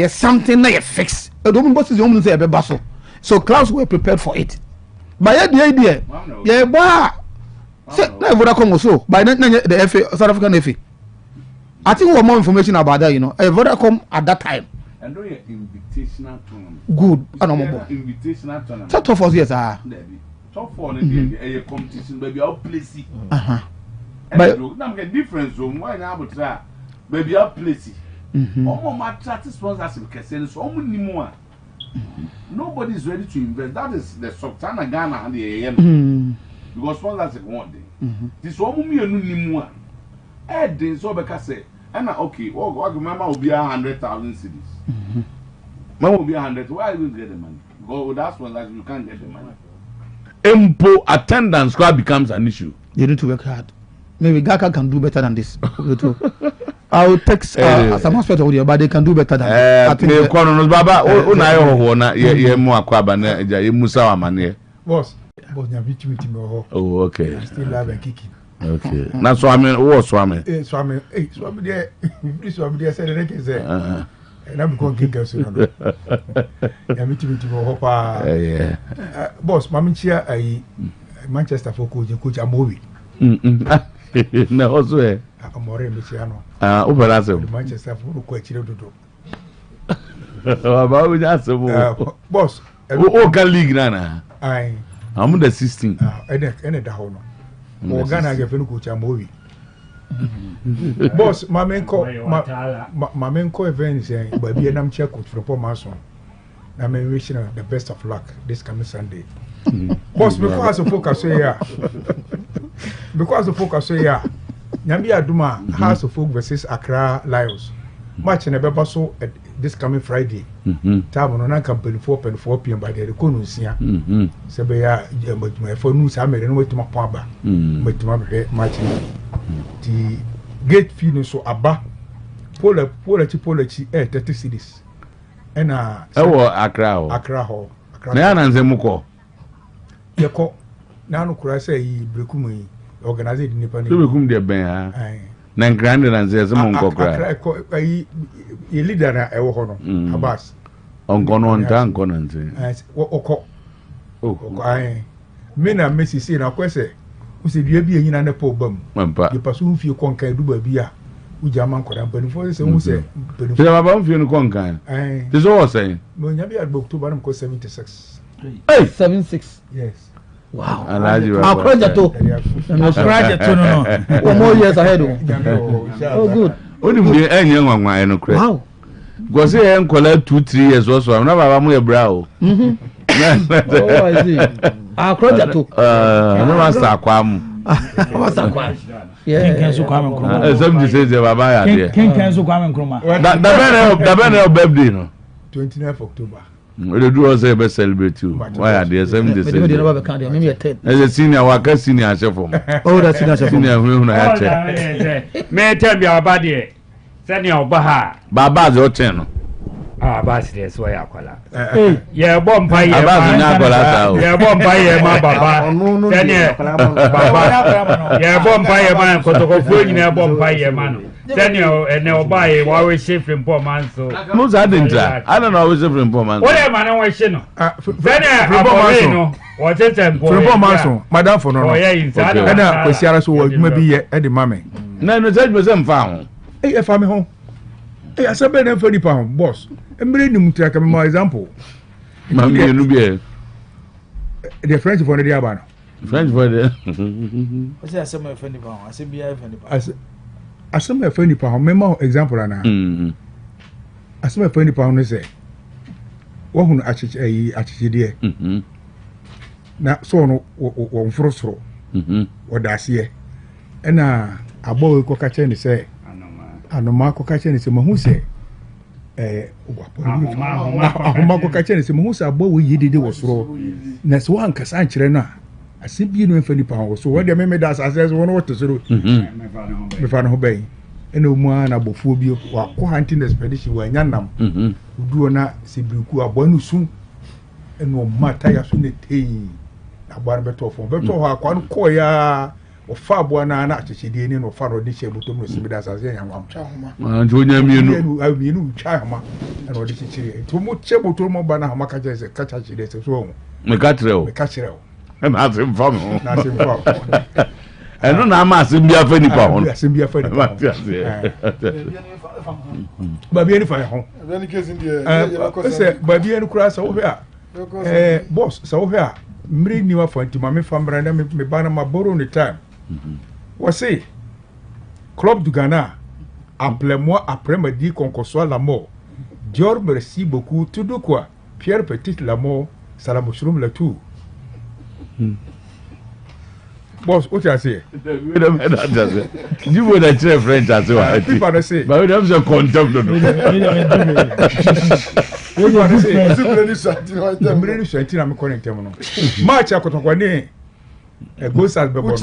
Something that you fix. So clubs were prepared for it. But the idea, Vodacom also by the FA, South African FA. I think we have more information about that, Vodacom at that time. And do your invitational tournament. Good. Invitational tournament. Top 4 years Top 4 in a competition, baby, I'll place it. But now get difference room. Why now but try? Baby, I'll place it. More matter sponsorship can so many more. Nobody is ready to invest. That is the Sultana Ghana and the AM. Because sponsorship one day. This one me no more. Then so because say, and okay, what remember will be 100,000 cities. Mama will be 100. Why will you get the money? Because that's one that you can't get the money. Impo attendance becomes an issue. You need to work hard. Maybe Gaka can do better than this. I will text some aspect of you, but they can do better than that. Boss, oh, okay. Still live and kicking. Okay. Now, Swami, what Swami? Swami, there. Swami, there said, I can say. And I'm going to kick us. Yeah. Boss, Mammy Chia, Manchester for coach a movie. No, also, I'm more Michiano. Manchester for quite children. Boss, can league, Nana. I'm the 16. And a down. Ghana get coach a movie. Boss, my main call event is by Vietnam check from Paul Mason. I'm wishing the best of luck this coming Sunday. Boss, because of focus here. Because of focus here. Nyambia Duma House of Folk versus Accra Lions. Match in a Bebaso at this coming Friday. Tavon on company 4 p.m. by the Konusia. Sabaya, my phone news. I made anyway to my papa. But to my match. The gate feeling so Abba. Polachi, 30 cities. And Accra Hall. Nayananzemuko. Yako. Nano Kurasa, Brekumi. Organized independent. So we come there, Ben. Nan grand and says, "Among Cockra." A leader, a honor. Abbas. On Gonon, Danconan. Oh, I mean, I miss you in a question. Who said you be in an problem? You pursue if you conquer do beer. Which a man could have been for this and who say, "But I'm feeling conquer." This all saying. When you have book to Baram 76. 76. Yes. Wow. I'll cry that too. No. 1 more years ahead. Oh, good. What do you young one? I know. Wow. Go say and collect 2-3 years also. I'm never a brow. Oh, I see. I'll cry that too. No master Quam. Yeah. Somebody says they were by idea. King Cancel Quam Kroma. The banner of birthday, no? 29th October. We do also best celebrate too. Why are there 7 days? Maybe a 10. As a senior worker, senior chef. Oh, that's senior who I may tell me about the senior Baha. Baba's your channel. Bass, that's why I call her. Yeah, bomb pie. Yeah, bomb pie, my Baba. Yeah, bomb pie, man, Cotoco, bomb pie, man. Daniel and now buy while we shift from poor man. So, most I didn't try. I don't know who's from poor man. What am I not wishing? Daniel, what is it? Poor man, Madame for no. And I was here, so maybe at the mammy. No, no, that was found. Hey, if I'm home. Hey, I said, better for the pound, boss. And bring him to my example. The French for the Diabano. French for the. I said, some offended pound. I said, be offended. I saw my friend pound, memo example. I saw my friend pound say, what who actually dear. Now, so no, one frostro. What does he? And a boy cocachen say, and no Marco Cachen is a who say, Marco Cachen is a who's a boy we did was raw. Next one, Cassanchena. asibi no mfa nipa ho so what dey me das assess one what to so me fa no ho bɛn ena omu na bofuo bi wa ko hunting expedition wa nya nam uduo na sibriku abo no sun ena o mata ya so ne tei abo na beto fo ho akwa no ko ya o fa abo na na akyekye ni no fa ro de hye botom no sibi das assess nya nwam nti onya mienu twa homa ena o de kyekye to mo che botom mo ba na homa ka je se ka kyekye se so me ka kyerɛ o na asim fam eno na ama asim bia fa nipa ho asim bia fa nipa ba bia ni fa ho Any case in the say ba bia ni kura sa wo hwe a boss sa wo hwe a mri ni wa fa ntima me fa mra na me ba na ma borrow ni time wo say club du Ghana appelez-moi après midi qu'on conçoit la mort Dior merci beaucoup tout de quoi Pierre Petit la mort salam shrum la tout boss what you say we don't know that you would have tried French as well people say but we don't have contact no mreni shanti na me connect am no match akotokwa ni go sas be bo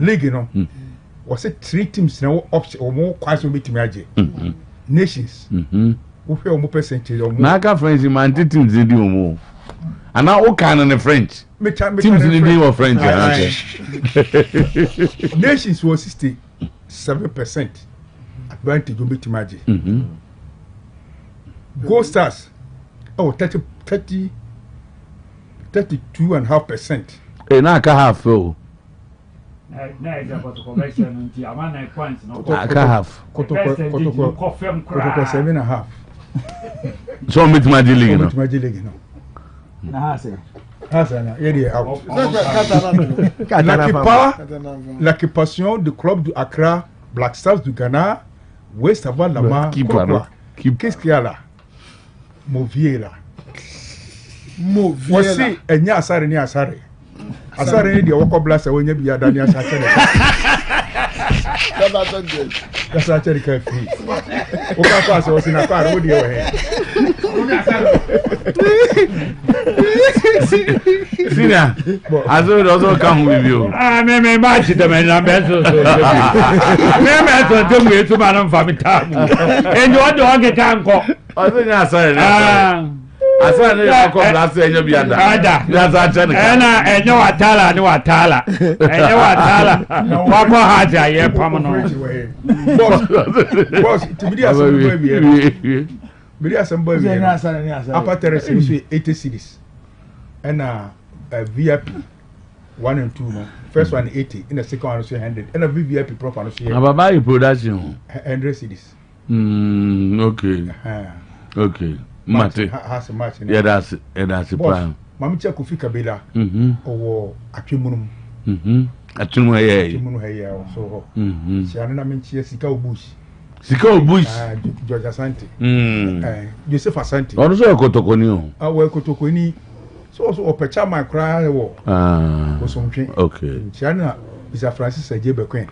league no was it 3 teams na option o mo kwaso betimi age nations wo hwe o mo percentage o mo na ka French man teams dey do mo and now all kind in French teams in the name of French nations was 67% advantage on betting magic Gold Stars 32.5%. Na ka half oh na eza conversion nti amana points no ka half kotoko 7.5 so meet magic league no na hase na yedi out l'équipation du club du Accra Black Stars du Ghana West Avalama qu'est-ce qu'il y a là Moviela voici enya asare ni asare ni dia woko blast wonya biya dani asare that's actually ka free o ka pass o sina pa ro dia we Sina azo dozo ka hu bibio me match de me na beso so me so to me to ma no fa mi ta mu enjo do ge tanko azo nya asare na asa ne ya ko blast enyo bi ada ya za chani ena enyo watala ni watala enyo watala wa ko haja ye pam no boss tibidi asem boy bi asem apa terrace so 80 cities ena VIP 1 and 2 no first one 80 in the second one so 100 ena VIP proper no so ababa production 100 cities okay mate has a match yeah that's plan mama check kufika bila owo atwemunum atwemu he so siana na menchie sika obush George Asante Joseph Asante ono so ekotokoni o awo ekotokoni so opecha man cry wo osomtwe okay siana is a Francis Ajebe Queen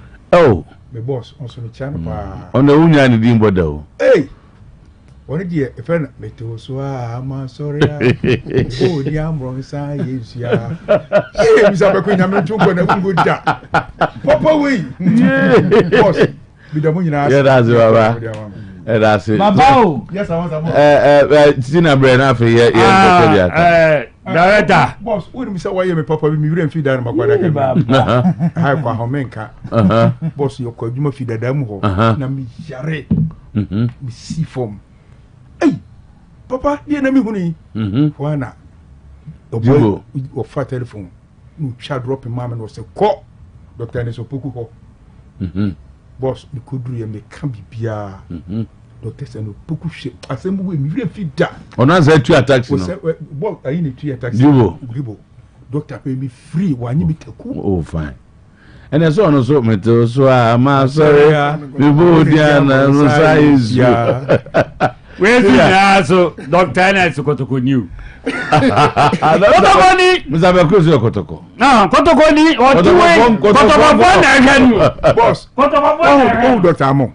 me boss on so chana pa ono unya ni dimbo da o one dia e friend meto so ama sorry o di amro sa yesia mi sa be ko nyame tungo na ungo da papa we boss bi da mo nyina yeah that's baba that's it babao yes I want Tina Brena afi ye director boss we mi sa waye me papa bi mi wure mfi da na makwada ka ha kwa homenka boss yo ko djuma fi da mu ho na mi yare mi si form papa ye na mi huni wana obo o fa telephone no cha drop mama no se ko doctor ne so poku ko boss mi ko duru ye me kan bibia doctor se no poku hwe asem we mi vire fi da ona za tu taxi no boss ayi ne tu taxi gibo doctor pay me free wanyi mi teku fine and so on so meto so ama sorry bibo dia na no size ya where is so doctor na Kotoko new Kotoko ni mzabe kuzo Kotoko Kotoko ni otuwe Kotoko bona hanu boss Kotoko bona doctor amo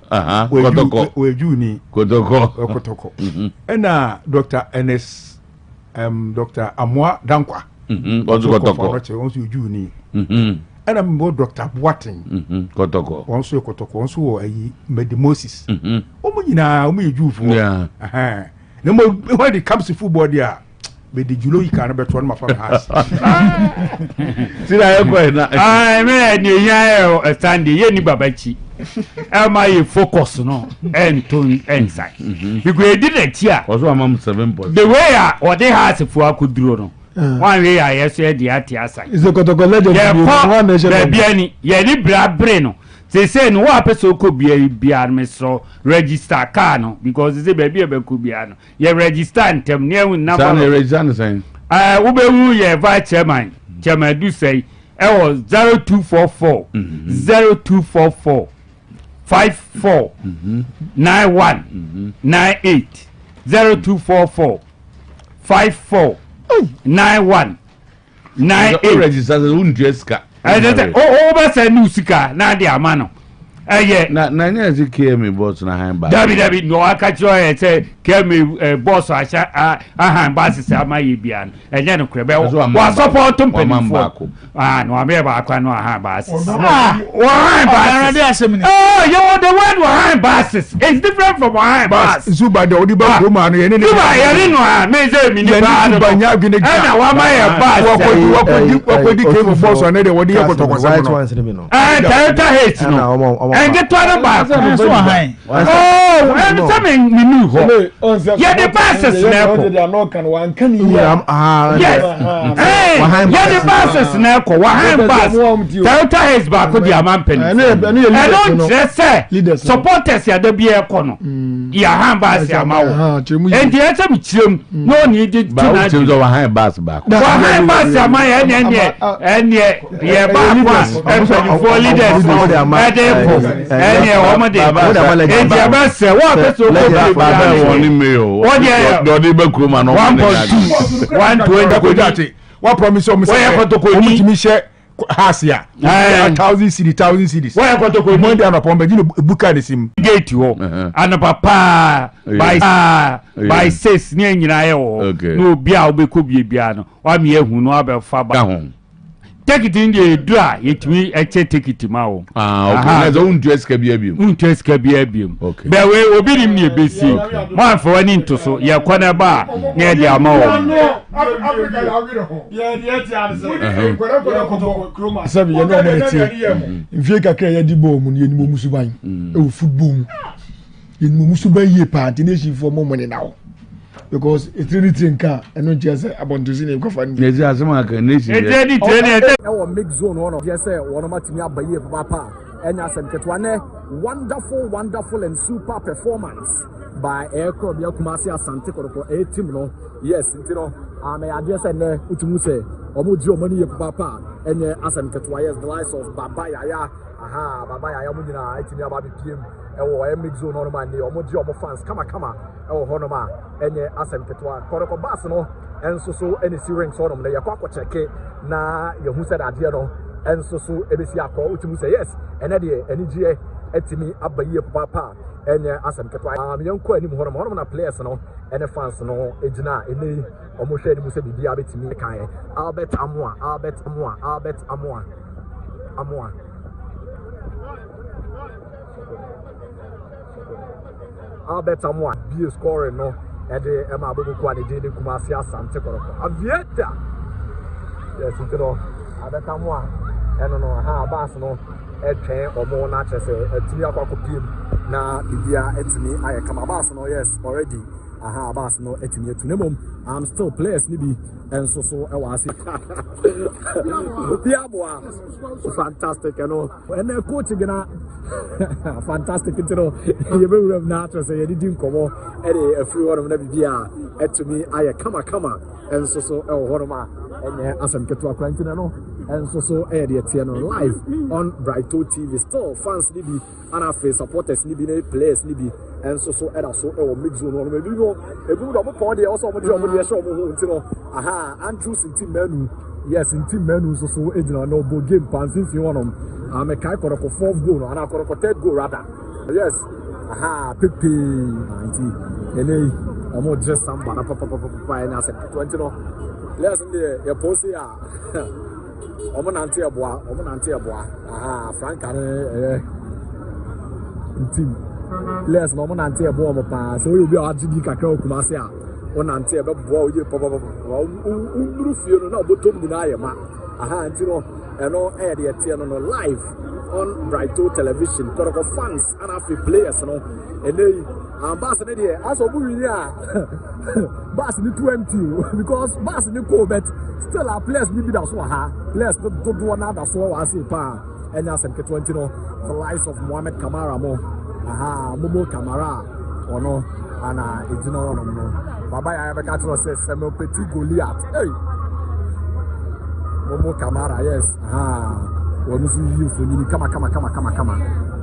Kotoko weju ni Kotoko ena Dr. NS Dr. Amwa Dankwa Also Juni. And I'm more Dr. Boating. Kotoko. Also Kotoko, also a Medimosis. You for. Yeah. No more when it comes to football, yeah. But the Julo can bet one from us. See, I mean, a Sunday, Yenny Babachi. Am I focus no and tone inside? Because did it here. Also, I'm 7 points. The way or they has if I could draw no. One way I said the Atia is a Kotoko legend. Yeah, any brad brain. They say no episode could be a BR register cano because it's a baby a cubiano. You register and tell me number register saying. Ube ye vice chairman. Chairman do say I was 0244 0244 54 91 98 0244 54 91 98 register the Unjeska. Over Nusika, Nadia Mano. Yeah, Nanya came me boss na handbag. David, no, I catch you and say, came me boss, I shall handbag is my Ibian, and then Crabel was support to Pemambaco. Ah, no, I'm ever I can handbags. Oh, you're the one who handbags. It's different from handbags. Zuba, the Odiba woman, and I may and get to the back. Oh, and something you knew. Yeah, the buses now. Yes. Yeah, the buses now. One bus. Delta is back with the Amampen. I don't just say supporters ya the beer corner. Ya handbas ya mau. And the answer with no needed to hand bus back. One handbas ya my and yet, yeah, back and for leaders. Ẹni ẹ ọmọdé ẹnjẹ bẹ sẹ wọn fẹ so kó bàbá wọn ní mi o dọdí bẹ kúrò mà náà wọn ní 120 wọn promise ọmọ sẹ ọmọ tí mi ṣe hasia 1,000 cities wọn yẹ kọtọkọ ní mọdé anapọ mbẹ jí ni buka de sim. gate wọ anapa paa by 6 ní ẹnyìnà ayẹ wọ ní obi a ọbẹ kọ bie bia no wàá mi ehun ní wàá bẹ fa ba. Take it in the dry, it will take it tomorrow. Okay. There's own dress can be a beam. Okay. But we will be in the BC. One for an into so, your corner bar near the amount. Seven, you know, if you can carry the bomb in Musubai, oh, football in Musubai, party for more money now. Because it's really thinker and not just about to see him go find me. Yes, I'm a nation. Our mix zone one of yes, one of my team by year papa and as a wonderful and super performance by Aircraft Yakumasi Santico for a team. No, yes, you know, I may address and Utumuse or Mujo money papa and as I'm Ketwayas, the lives of Baba Yaya, Baba Yamuna, it's in your baby team. Ewo mix zone on my omoji omo fans kama ewo hono ma enye asem ketwa koroko bass no enso so eni si ranks on na yakwa cheke na yehu said ade no enso so ebesi akọ utimu say yes ene de eni gie etimi abaye papa enye asem ketwa yenko anim hono na players no ene fans no ejina eni omo hwe eni mu se bibia betimi kan Albert Amoa Albert Amoa be scoring no ede ema abubu kwa de Kumasi Asante koroko avieta yes you know Albert Amoa eno no ha bass no etwen omo na chese etimi akwa na bibia etimi aye kama bass no yes already bass no etimi etunemom I'm still players ni bi enso so e wa ase Biabwa fantastic you know and coach gina fantastic you know you be room na to say you didn't come e a free one na bibia etumi aye kama enso so e wo horoma enye asem keto akwantina no enso so e de tie no live on Brighto TV still fans ni bi ana face supporters ni bi na players ni bi enso so e da so e wo mix zone no me bi no e bi do mo pon de also mo de show mo hu ntino Andrews in team menu yes in team menu so ejina no bo game pan since one am a kai koroko 4th goal no ana koroko 3rd goal rather yes Pepe 90 ene omo just samba na papa ena se 20 no players in the post here. Omonante aboa. Aha, Frank team. Players no Omonante aboa mo pa. So you be RGB kakra okumase a. Onante ebe boa oye papa. Unduru fie no na obotom ni na ayema. Aha, nti no eno air the tie no live on Brighton television. Koroko fans and afi players no. Enei ambassador there as obu wi a bus ni 20 because bus ni go bet still our players ni be that so ha players do na that so wa say pa enya sem ke 20 no the likes of Mohamed Kamara mo aha Momo Kamara ono ana ejina ono no baba ya be ka tro say Samuel Petit Goliath hey Momo Kamara yes aha wonu su yi fo ni kama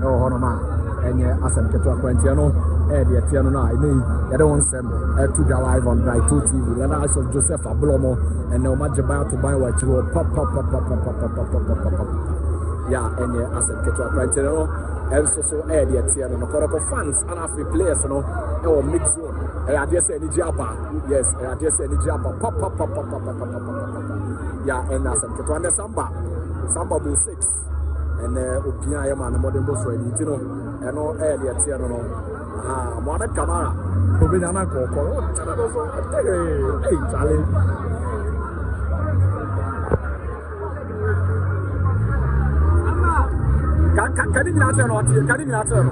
no hono ma enye asem ke 20 no the Etiano now, I mean, I don't want them to go live on Brighton TV. Then I saw Joseph Ablomo and now Majabaya to buy what you pop. Yeah, and as a catch up right now, and so the Etiano, no for fans and after players, no, or mix zone. I just say any jabba, yes, I just say any jabba, pop. Yeah, and as a catch up, Samba Bull 6. And Upia Yaman, modern boss, you know, and all the Etiano. Mohamed Kamara, Obinana Koko, hey, Charlie. Can you not turn on? Can you not turn?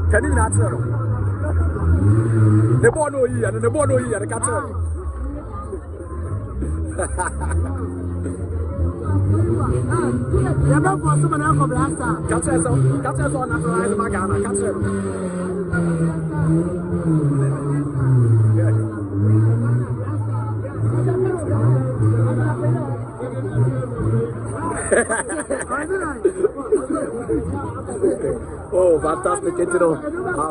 Can you not turn? The bono here, the bono here, the catcher. Yeah, but for someone else from last time. Catch us on naturalized Magana. Catch it. Oh, fantastic, you know.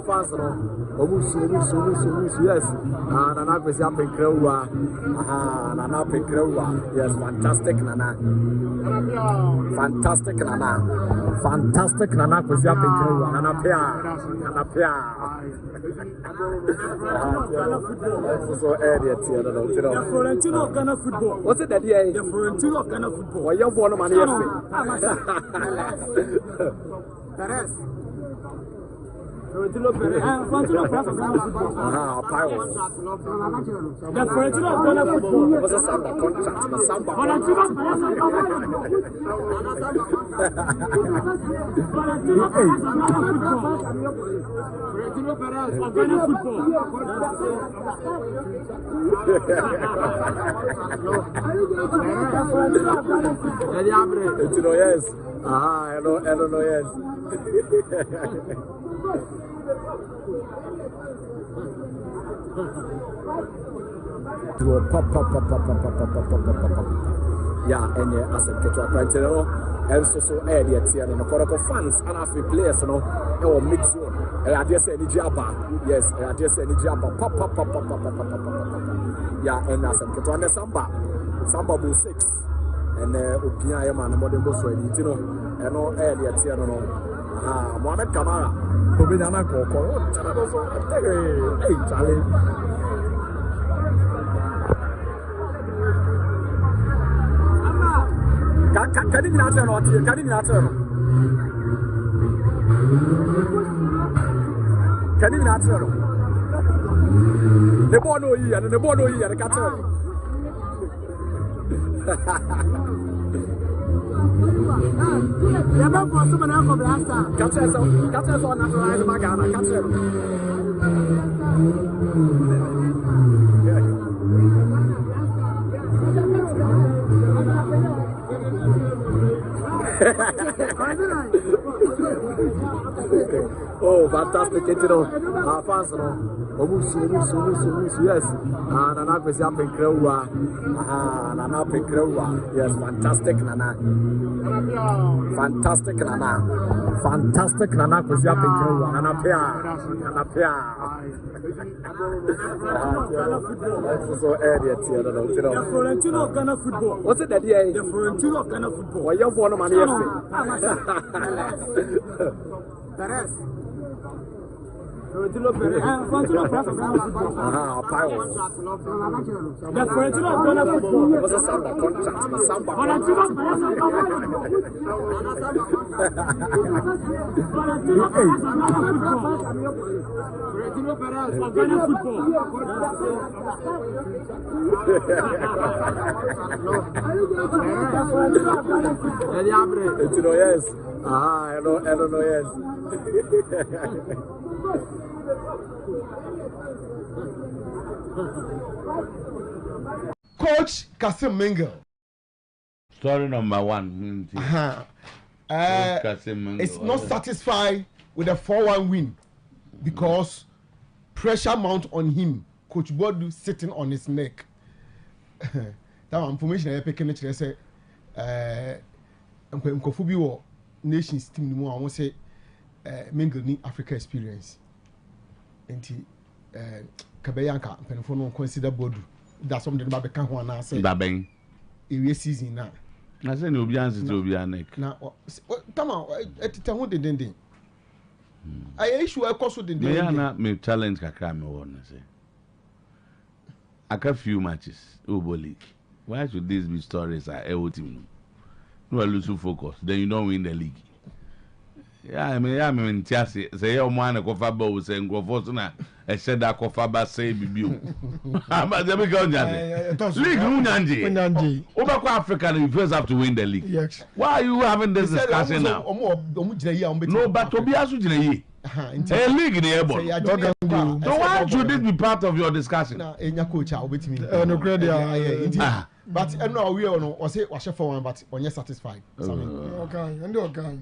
Fans, Omusu, yes. Nana Kwesi Apekrewa. Nana Apekrewa. Yes, fantastic, Nana. Fantastic, Nana Kwesi Apekrewa. Nana Pia. So, The Florentino of Ghana football. What's it that year? The Florentino of Ghana football. Well, you're born of money. The rest. Florentino Perez. Florentino Perez of Ghana football. Pirates. The Florentino of Ghana football. What's a Samba contract? The Samba Florentino contract. Perez of Ghana football. Yes. Hello, yes. Pop. Yeah, and as a catch up right now, and so the Etiano, for fans and after players, no, or mix zone. I just say any jabba, yes, I just say any jabba, pop. Yeah, and as a catch up, Samba Bull 6, and Upia Yaman, modern boss, you know, and all the Etiano, Mohamed Kamara, Obinana Koko, hey, Charlie. Can you not turn on? Can you not turn? Can you not turn? The bono here, the catcher. Yeah, but for someone else from last time. Catcher on naturalized Magana. Catcher. Oh, fantastic, you know. Fans, Omusu, yes. Nana Kwesi Apekrewa. Nana Apekrewa. Yes, fantastic, Nana. Fantastic, Nana Kwesi Apekrewa. Nana Pia. So, The Florentino of Ghana football. What's it that year? The Florentino of Ghana football. Well, you're born of money. The rest. Florentino Perez. Florentino Perez. Florentino was a Samba contract. Samba contract. Florentino Perez for Ghana football. Yes. I don't know, yes. Coach Kasim Mingle. Story number 1. It's not satisfied with a 4-1 win because pressure mount on him. Coach Bodu sitting on his neck. That information I picking it say nkofu bi wo nations team ni mu a won say Mingle ni Africa experience. Enti kabeyanka penfo no consider Bodu. That's something about the can ho na say. Baben. Ewe season na. Na say no obi anse to obi anek. Na tama etita ho dendenden. I issue e koso dendenden. Me yana me challenge kakra me won say. Aka few matches Obo League. Why should these be stories are a team? No losing focus, then you don't win the league. Yeah, I mean, say your man a cofa bow saying go for na a said that cofa ba say bibu. But the big league Unanji. Over Africa, you first have to win the league. Yes. Why are you having this discussion now? No, but Tobias Ujine. A league in the airborne. So why should this be part of your discussion? No credit. But no, we no or say was for one, but when you're satisfied. Okay, and okay.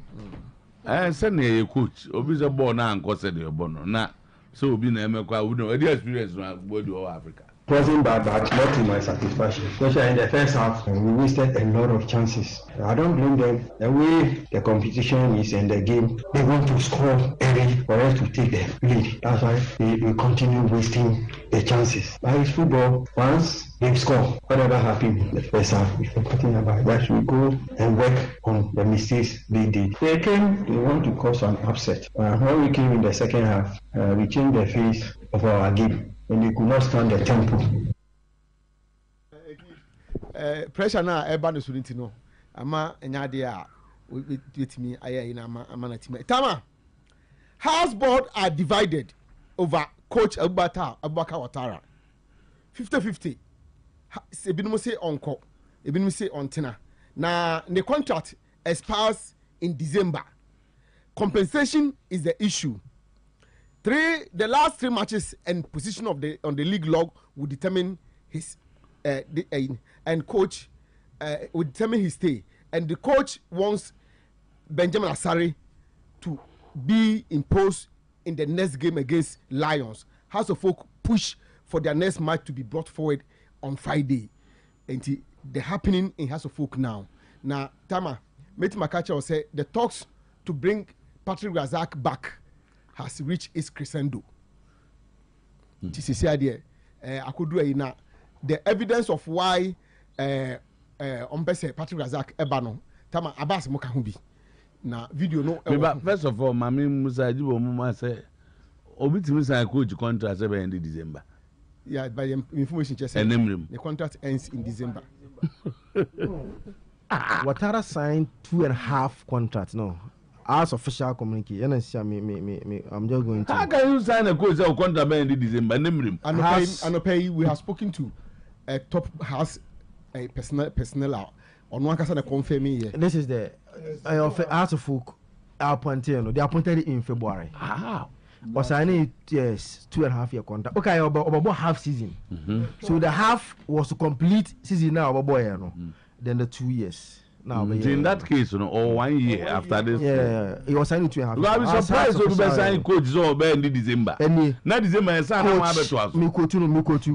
Send a coach. Obi's born now and costed your bono. Now, so be na emekwa we know the experience na go do Africa. Wasn't bad, but not to my satisfaction. Especially in the first half, we wasted a lot of chances. I don't blame them. The way the competition is in the game, they want to score early for us to take the lead. That's why we continue wasting the chances. But it's football. Once they score, whatever happened in the first half, we're talking about that. We go and work on the mistakes they did. They want to cause an upset. When we came in the second half, we changed the face of our game. And they could not stand the tempo. Pressure now, everybody shouldn't know. Ama enyade with me, ama na team. Tama, House board are divided over Coach Abubakar Watara. 50-50. Ebinom say onko, ebinom say ontina. Na the contract expires in December. Compensation is the issue. The last 3 matches and position of on the league log will determine his and coach will determine his stay. And the coach wants Benjamin Asare to be imposed in the next game against Lions. House of Folk push for their next match to be brought forward on Friday. And they're happening in House of Folk now. Now, Tama, Meti Makacha will say the talks to bring Patrick Razak back has reached its crescendo. This is the idea. I could do it the evidence of why Patrick Razak Ebano Tama Abbas Mokahubi. Now video no. But first of all, Mami Musa Jibo Muma say Obiti Musa coach contract end in December. Yeah, by the information just said the contract ends in December. Watara signed 2.5 contracts, no. As official communique, I'm just going to. How can you sign a coach or contract in December? And we have spoken to a top house a personnel on one case confirm me. This is the House of Folk appointed. They appointed in February. Was I need 2.5 year contract. Okay, about half season. So the half was to complete season now. Then the 2 years. Now, in that case, or 1 year after this. Yeah, he was signing 2.5 years. I was surprised when we signed coach in December. Not December, me quote.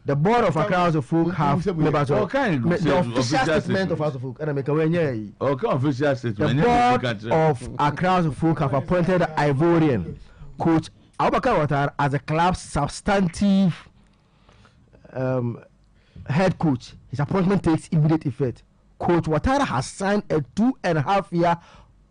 The board of House of Folk have the official statement of House of Folk. Official statement. The board of House of Folk have appointed the Ivorian coach Abubakar Watara as a club's substantive head coach. His appointment takes immediate effect. Coach Watara has signed a 2.5 year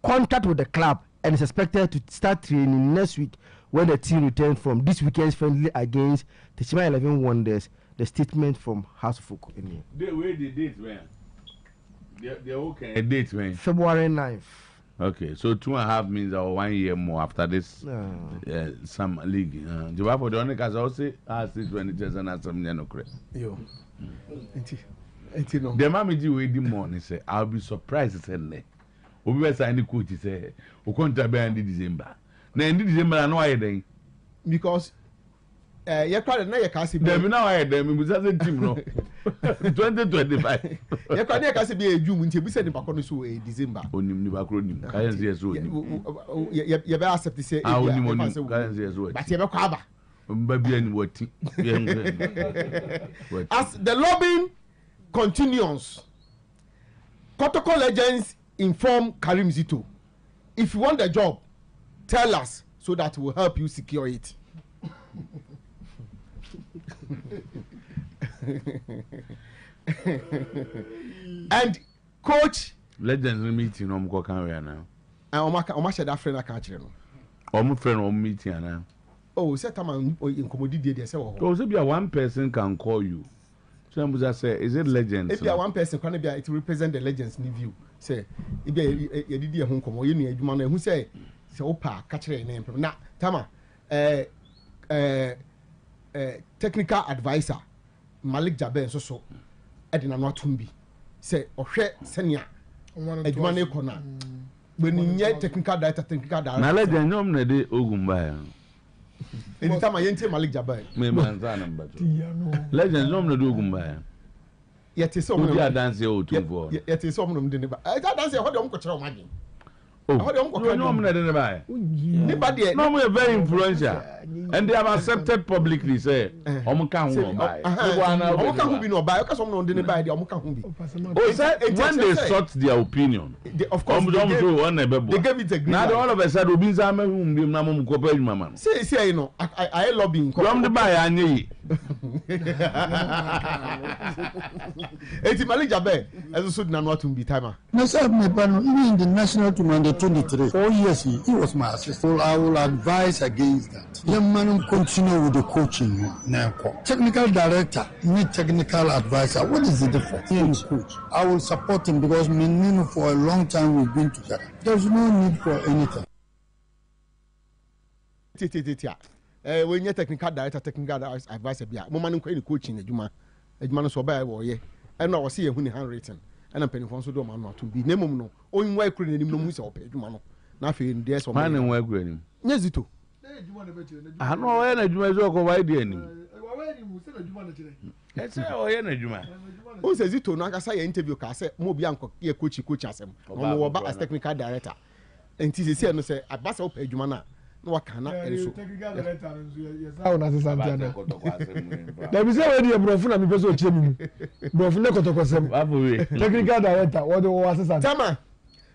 contract with the club and is expected to start training next week when the team returned from this weekend's friendly against the Chima 11 Wonders. The statement from House Folk in here. The date when? The okay. Date when? February 9th. Okay, so 2.5 means 1 year more after this some league. The for the only case I say I see 20 and some no credit. Yo. The mammy do wait the morning say I'll be surprised to say Obi be sign the coach say o contract be end December. Na end December no why then? Because you credit na you can see dem now why dem we say team no 2025. You credit can see be a June nti bi say the back no so December. Onim ni back nim. Can see so onim. You be accept say onim can see so. But you be kwa aba. Mba bia ni wati. As the lobbying continues, Kotoko legends inform Karim Zito, if you want the job, tell us so that we'll help you secure it. And coach legends meeting on go can we now. And Oma said that friend I can't you know. Omo friend on meeting now. Oh, set time in commodity they say oh so be one person can call you. So I say is it legends? If you are one person can be it represent the legends in view. Say if you did a home come or you need man who say opa catch your name na tama technical advisor Malik Jabe so edina no atumbi say ohwe senia adwuma na ekona when you technical director na legend nyom na de ogumba ya anytime yente Malik Jabe me manza na mbato legend nyom na de ogumba ya yete so mo ya dance o tumfo yete so mo de ne ba e dance ho de mo ko kire o magin oh no mo na de ne ba anybody no mo very influential and they have accepted publicly say omo kan ho ba omo kan ho bi no ba because omo no de ne ba de omo kan ho bi oh say when they sought their opinion of course they gave it a green now all of a sudden obi nza ma hu mbi na mo ko pa adwuma ma no say you know I lobbying from the buy anye yi eti Malik Jabe as so na no atum bi timer no sir me pano even in the national team under 23 4 years he was my assistant. I will advise against that. Young man continue with the coaching now. Technical director need technical advisor. What is the difference? He is coach. I will support him because me for a long time we've been together. There's no need for anything. When you technical director, technical advisor, mo man ko any coaching adwuma no so ba wo ye. And I was see hu ni handwritten. And I'm penny for so do man no to be name no. Only why kure ni no mu se opa adwuma no. Na fe there so man nwa kure ni. Nyezito. Ah no we na adwuma so ko why dey ni. Ese o ye na adwuma. O se Zito no aka say interview ka say mo bia nko ye coach asem. No wo ba as technical director. Enti se no say abasa opa adwuma na no waka na enso. Technical director nso yes. How na assistant ana. Da bi say we dey brofu na me pese o chie mi. Brofu ne kotokosem. Technical director what the assistant. Tama.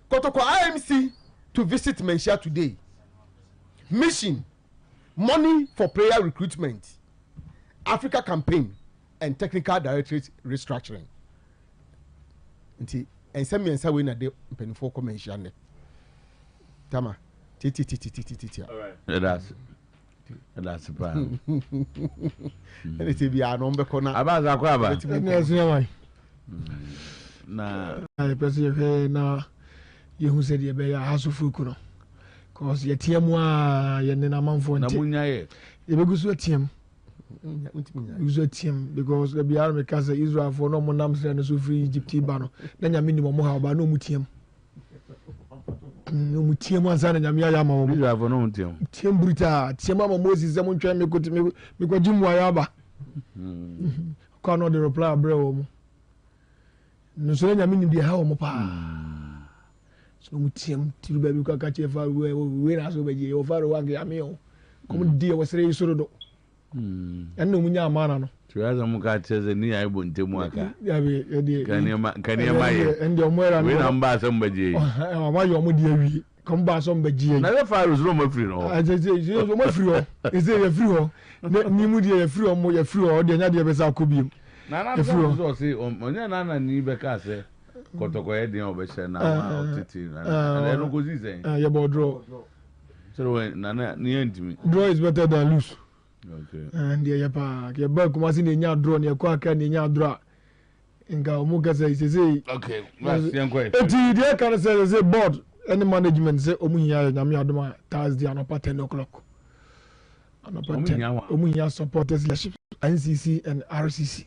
Kotoko IMC to visit Menchia today. Mission, money for player recruitment, Africa campaign, and technical directorate restructuring. And send me and say we na de penny for commission. Tama, ti. All right. That's bad. And it be a number corner. Abaza kwa ba. Na pese na yehu se de be ya hasofuku no. Cause ye tiemu a ye nena manfo nti. Na munya ye. Ye begusu atiem. Uzo atiem because the biar me kase Israel for no mo nam se no so free Egypt ba no. Na nya minimum mo ha ba no mutiem. No mutiem ansa na nya me ya ma mo. Israel for no mutiem. Tiem bruta, tiem ma Moses ze mo ntwa me ko jimu aya ba. Ko no the reply bre wo mo. No so nya minim de ha wo mo pa. So mutiem tiru ba bi ka ka chefa we na so beje o faro wange amio como dia wasere isoro do enno munya amana no tuyaza muka cheze ni ai bonte mu aka ya be ye kanema ye ende omwera we na mba so mbeje ma yo mo dia wi kom ba so mbeje na le faro so mo free no je mo free o eze ye free o ni mu dia ye free o mo ye free o de nya dia be sa kobium na so se onya na ni be ka se kotoko e din obese na otiti na no go zizen ye bodro So when Nana near me. Draw is better than lose. Okay. And the Yapa, your back was in the draw near Quaka in your draw. In Gaumuka says, okay, quite. The kind of says, a board, any management say, Omuya, Yamiadama, Thursday, and up at 10 o'clock. And up at 10. Omuya supporters, NCC and RCC.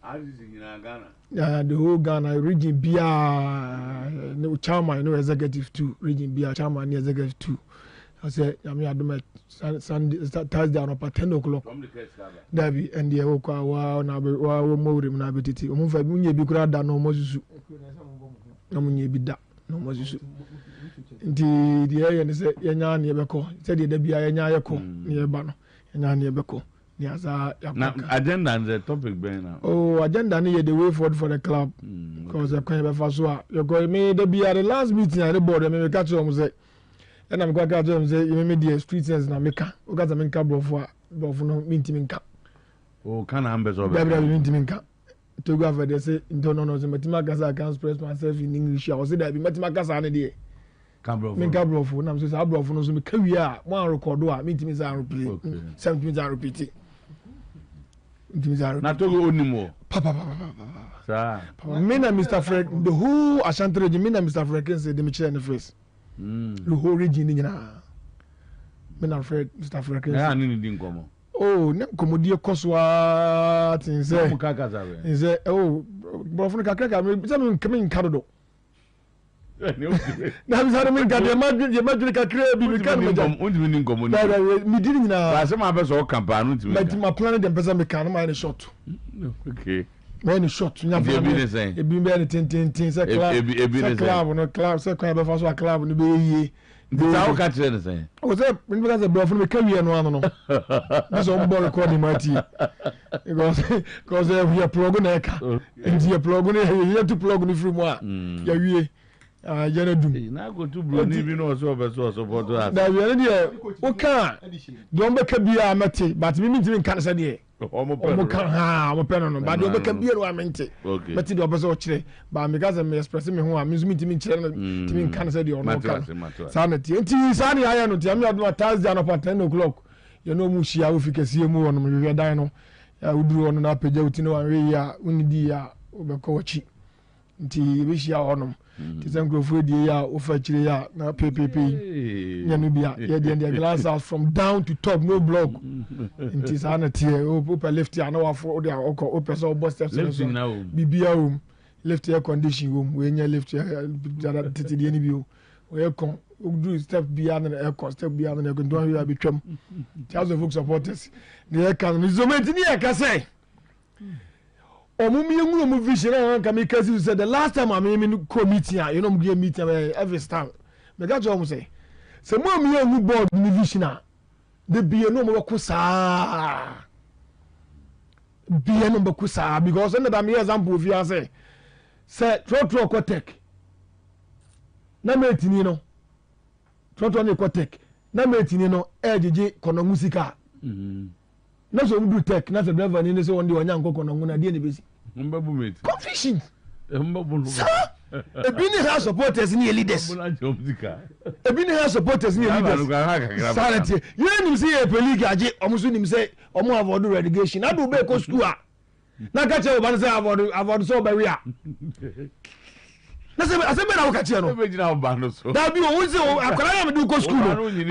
RCC in Ghana. Yeah, the whole Ghana region Bia, no chairman, no executive two, region Bia chairman, executive two. I said, Yamiadama, Sunday, Thursday, and up at 10 o'clock. Dabi, and the Oka, wow, now, wow, more than Nabiti. Umufa, Munya Bikrada, no Mosu. No Munya Bida, no Mosu. The area is a Yan Yabako, said the Bia Yako, near Bano, Yan Yabako. Yes, agenda and the topic being now. Oh, agenda near the way forward for the club. Because I can't have a you're going me to be at the last meeting at the board, and maybe catch on say. And I'm going to catch on say, you may be a street sense now, make a cabo for no meeting. Oh, can I ambassador? To go for the say, don't know, the mathematics I can't express myself in English. I was saying that be mathematics on a day. Cabro for them says, I brought for no career, one record, meeting is our repeat, 7 minutes are repeating. Not to go anymore. Papa, Mina, Mr. Frank, the whole Ashanti region, Mina, Mr. Frank, said the Michelle in the face. The whole region, Mina, Fred, Mr. Frank. I didn't come. Oh, no, Comodia Coswa, is there, oh, Brofon Kaka, someone coming in Canada. Now, I mean, God, you imagine a crab, you can't me didn't know. Some of us all campaign to my planet and person can mind a shot. Okay. Many shot, you have been saying, it be many things, a club, no club, so kind of a club, and be I'll catch anything. Was that when we got a bro from the career and one? That's all boy recording my tea. Because we are plugging a and you are plugging you have to plug in the free one. Yeah, Yana do. Now go to Blue, even also support us. Now, we are here. Okay. Don't make a beer, Matty, but we mean to Canada. I'm a pen, but don't make a beer, I meant it. Okay. But it was okay. But because I'm expressing me who I'm using me to mean Canada or no sanity. And Sunny, I am not. I'm not Thursday at 10 o'clock. You know, Mushia, if you can see more on your dino. I would do on an upper Jotino and Ria, Unidia, Ubercochi. Nti wish ya honum ti sem grofo die ya ofachire ya na ppp nyanu bia ye the glass house from down to top no block nti sa na tie open lift ya na wa for the open so bus steps so bibia room lift air condition room we nya lift ya titi die ni bio we kon do step bia na air con step bia na go don ya betwam thousand of folk supporters the air can resonate ni e ka say Omu vision and Kamikaze said the last time I'm in meeting, you know, give meeting every time. But that's what I'm saying. So, Mom, you board vision. The be a number kusa. Be a number kusa because under the example of you say, Trotro Kotek. Nametinino. Trotro Kotek. Nametinino, EDG, Kono Musica. Na so do tech na so driver ni so won de wanya nkoko no nguna de ne besi mbabu mate confusion mbabu no ebi ni ha supporters ni leaders ebi ni ha supporters ni leaders sanity you nim say e league age omuso nim say omo avoid relegation na do be ko school a na ka che oban say avoid so ba wi a na se be na wo ka che no be jina oban no so da bi o wo say akwara na me do ko school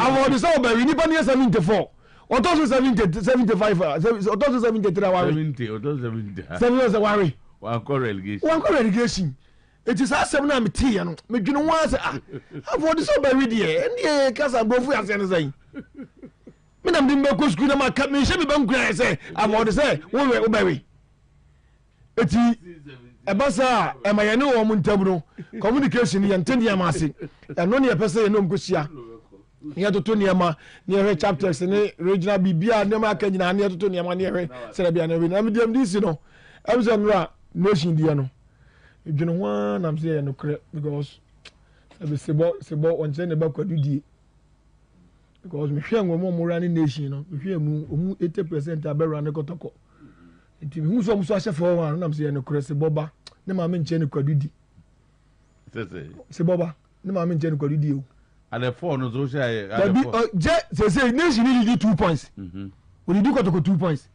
avoid so ba wi ni pa ni 74 Otoso 75 Otoso 73 worry 70 was a worry one relegation it is as seven am tea no me dwene wan say avoid so ba ready e ndie kasa bofu ya say say me nam dim be ko school na ma ka me she me ban kura say avoid say wo ba we eti ebasa e ma ye ne wo mu ntaburo communication ye ntende ya ma ase eno ne ye pese ye no mkosia niya toto niema niya he chapters ne regional bibia ne ma ka nyina niya toto niema niya he sera bia na we na medium this no emse nra nation dia no edwene ho na mse ye no kre because ebe sebo onche ne ba kwadu die because me hwe ngo mo run nation no me hwe mu 80% abera ne kotoko nti me hu so muso ahye for one na mse ye no kre sebo ba ne ma me nche ne kwadu di sebo ba ne ma me nche ne kwadu die o at the 4 no so say say nation need 2 points we need kotoko 2 points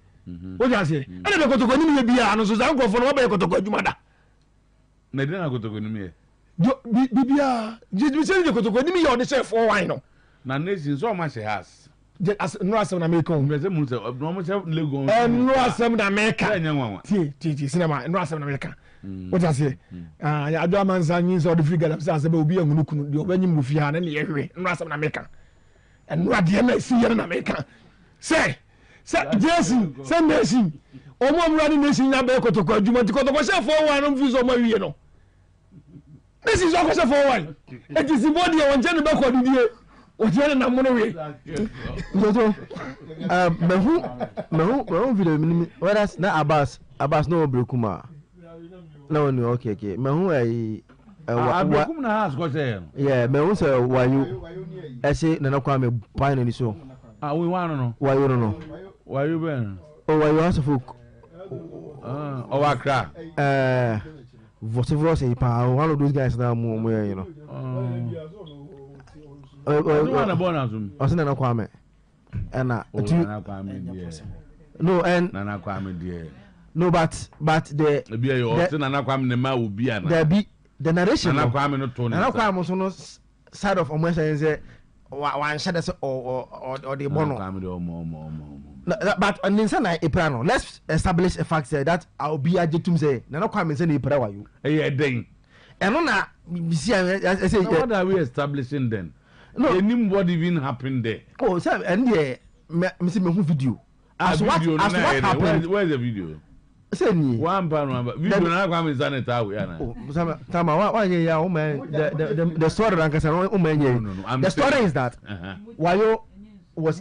o ja say and the kotoko ni me bia no so say go for no be kotoko adwuma da na dey na kotoko ni me bibia je say the kotoko ni me your dey say 4-1 no na nation so ma she has no asem na make on me say mu say no mo say lego no asem na make anya nwa ti cinema no asem na make what I say ya adwa mansa nyin so the free gala say be obi ehunu kunu de obanyim mu fi ha na ye hwe no asem na make and no ade na si ye na make say Jesse say nation omo amura ni nation ya be kotoko adwuma ti kotoko say 4-1 no mfi so ma wie no this is what say 4-1 it is body on jenu be ko didie otiene na mono we Jojo mehu video minimi whereas na Abbas no brekuma no okay mehu brekuma na has go say yeah mehu say wayo ese na kwa me pan ni so we wan no wayo ben wayo asofok o Accra Vosivros one of those guys that you know Kwame and no and Nana Kwame dear no but the narration Nana Kwame no Tony Nana Kwame so no side of almost say one shadow or the bono but on insana Iprano let's establish a fact that I'll be a jetum say Nana Kwame say Ipra wa you then and on I say what are we establishing then? No, what even happened there. Oh, sir, and yeah, me video. As what happened? Where's the video? Say me. One video na kwa me zane ta we na. Oh, tama why yeah, oh man, the story rank say oh man yeah. The story is that Wayo was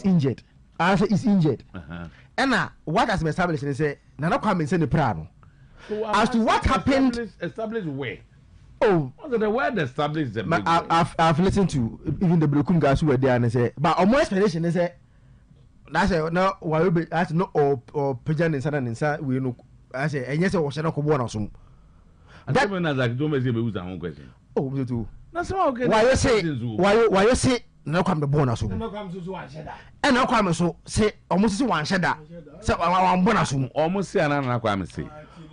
injured. I say is injured. And what has been established and say Nana Kwame say the prano. As to what happened established where? Oh, the word established them. I've listened to even the Brokum guys who were there and say, but on my explanation, they say that's a no. Why you be that's no or pigeon inside we know. I say and yes, I was not born or some. That when I like don't make a question. Oh, me too. That's okay. Why you say no come the bonus? And no come so say almost one shedder. So I'm bonus almost say another Kwame say.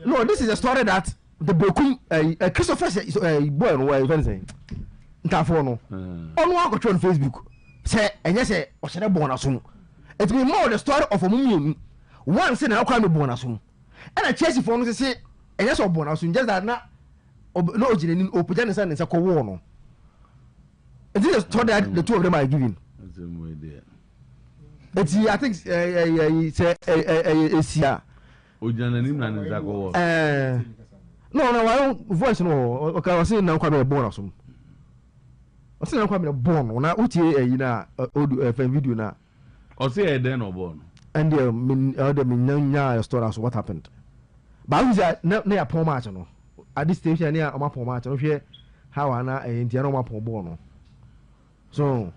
No, this is a story that. The Bokum Christopher boy no way fencing ntafo no on one go on Facebook say enye say o shede born aso it be more the story of omumiem one say na kwa me born aso and Chelsea for no say enye so born aso just that na no ojire ni opoja ne say ko wo no it is the story that the two of them are giving it's I think say Asia ojana ni na nza ko wo no why voice no okay I was saying now Kwame born asum I say now Kwame born na utie na video na o say e den no born and the nya story as what happened but we say na ya pon match no at this stage na o ma pon match no hwe how ana entia no ma pon born no so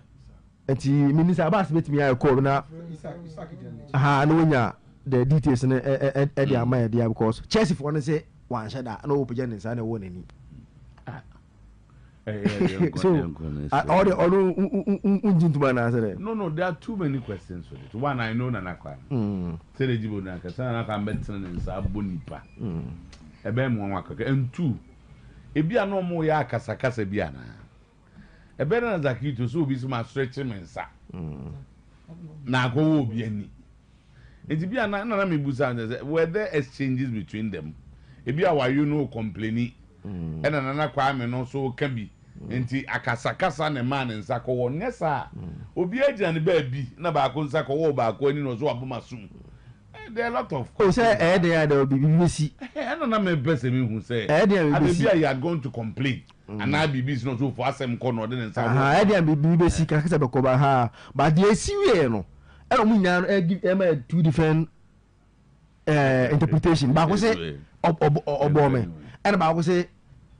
enti minister Abbas bet me I call na no nya the details na e dey am there because Chelsea for no say one shada no open inside the one any so all the no there are too many questions for it. One I know Nana Kwame say the jibo na kasa na kan betin nsa bonipa ebe mo wakaka and two e bia no mo ya kasa kasa bia na ebe na zakito so obi so ma stretch mensa na go obi ani enti bia na me busa were there exchanges between them ebi awayo no complaining ena Nana Kwame no so can be enti akasakasa ne man nsa ko won nesa obi agina ne ba bi na ba ko nsa ko wo ba ko ani no so aboma sum there are a lot of say there will be BBC ena na me bese me hu say BBC you are going to complain and na BBC no so for asem ko no de nsa there BBC kasa be ko ba ha but the siwe no ena mu nya give two different interpretation ba ko say obome ena ba ko say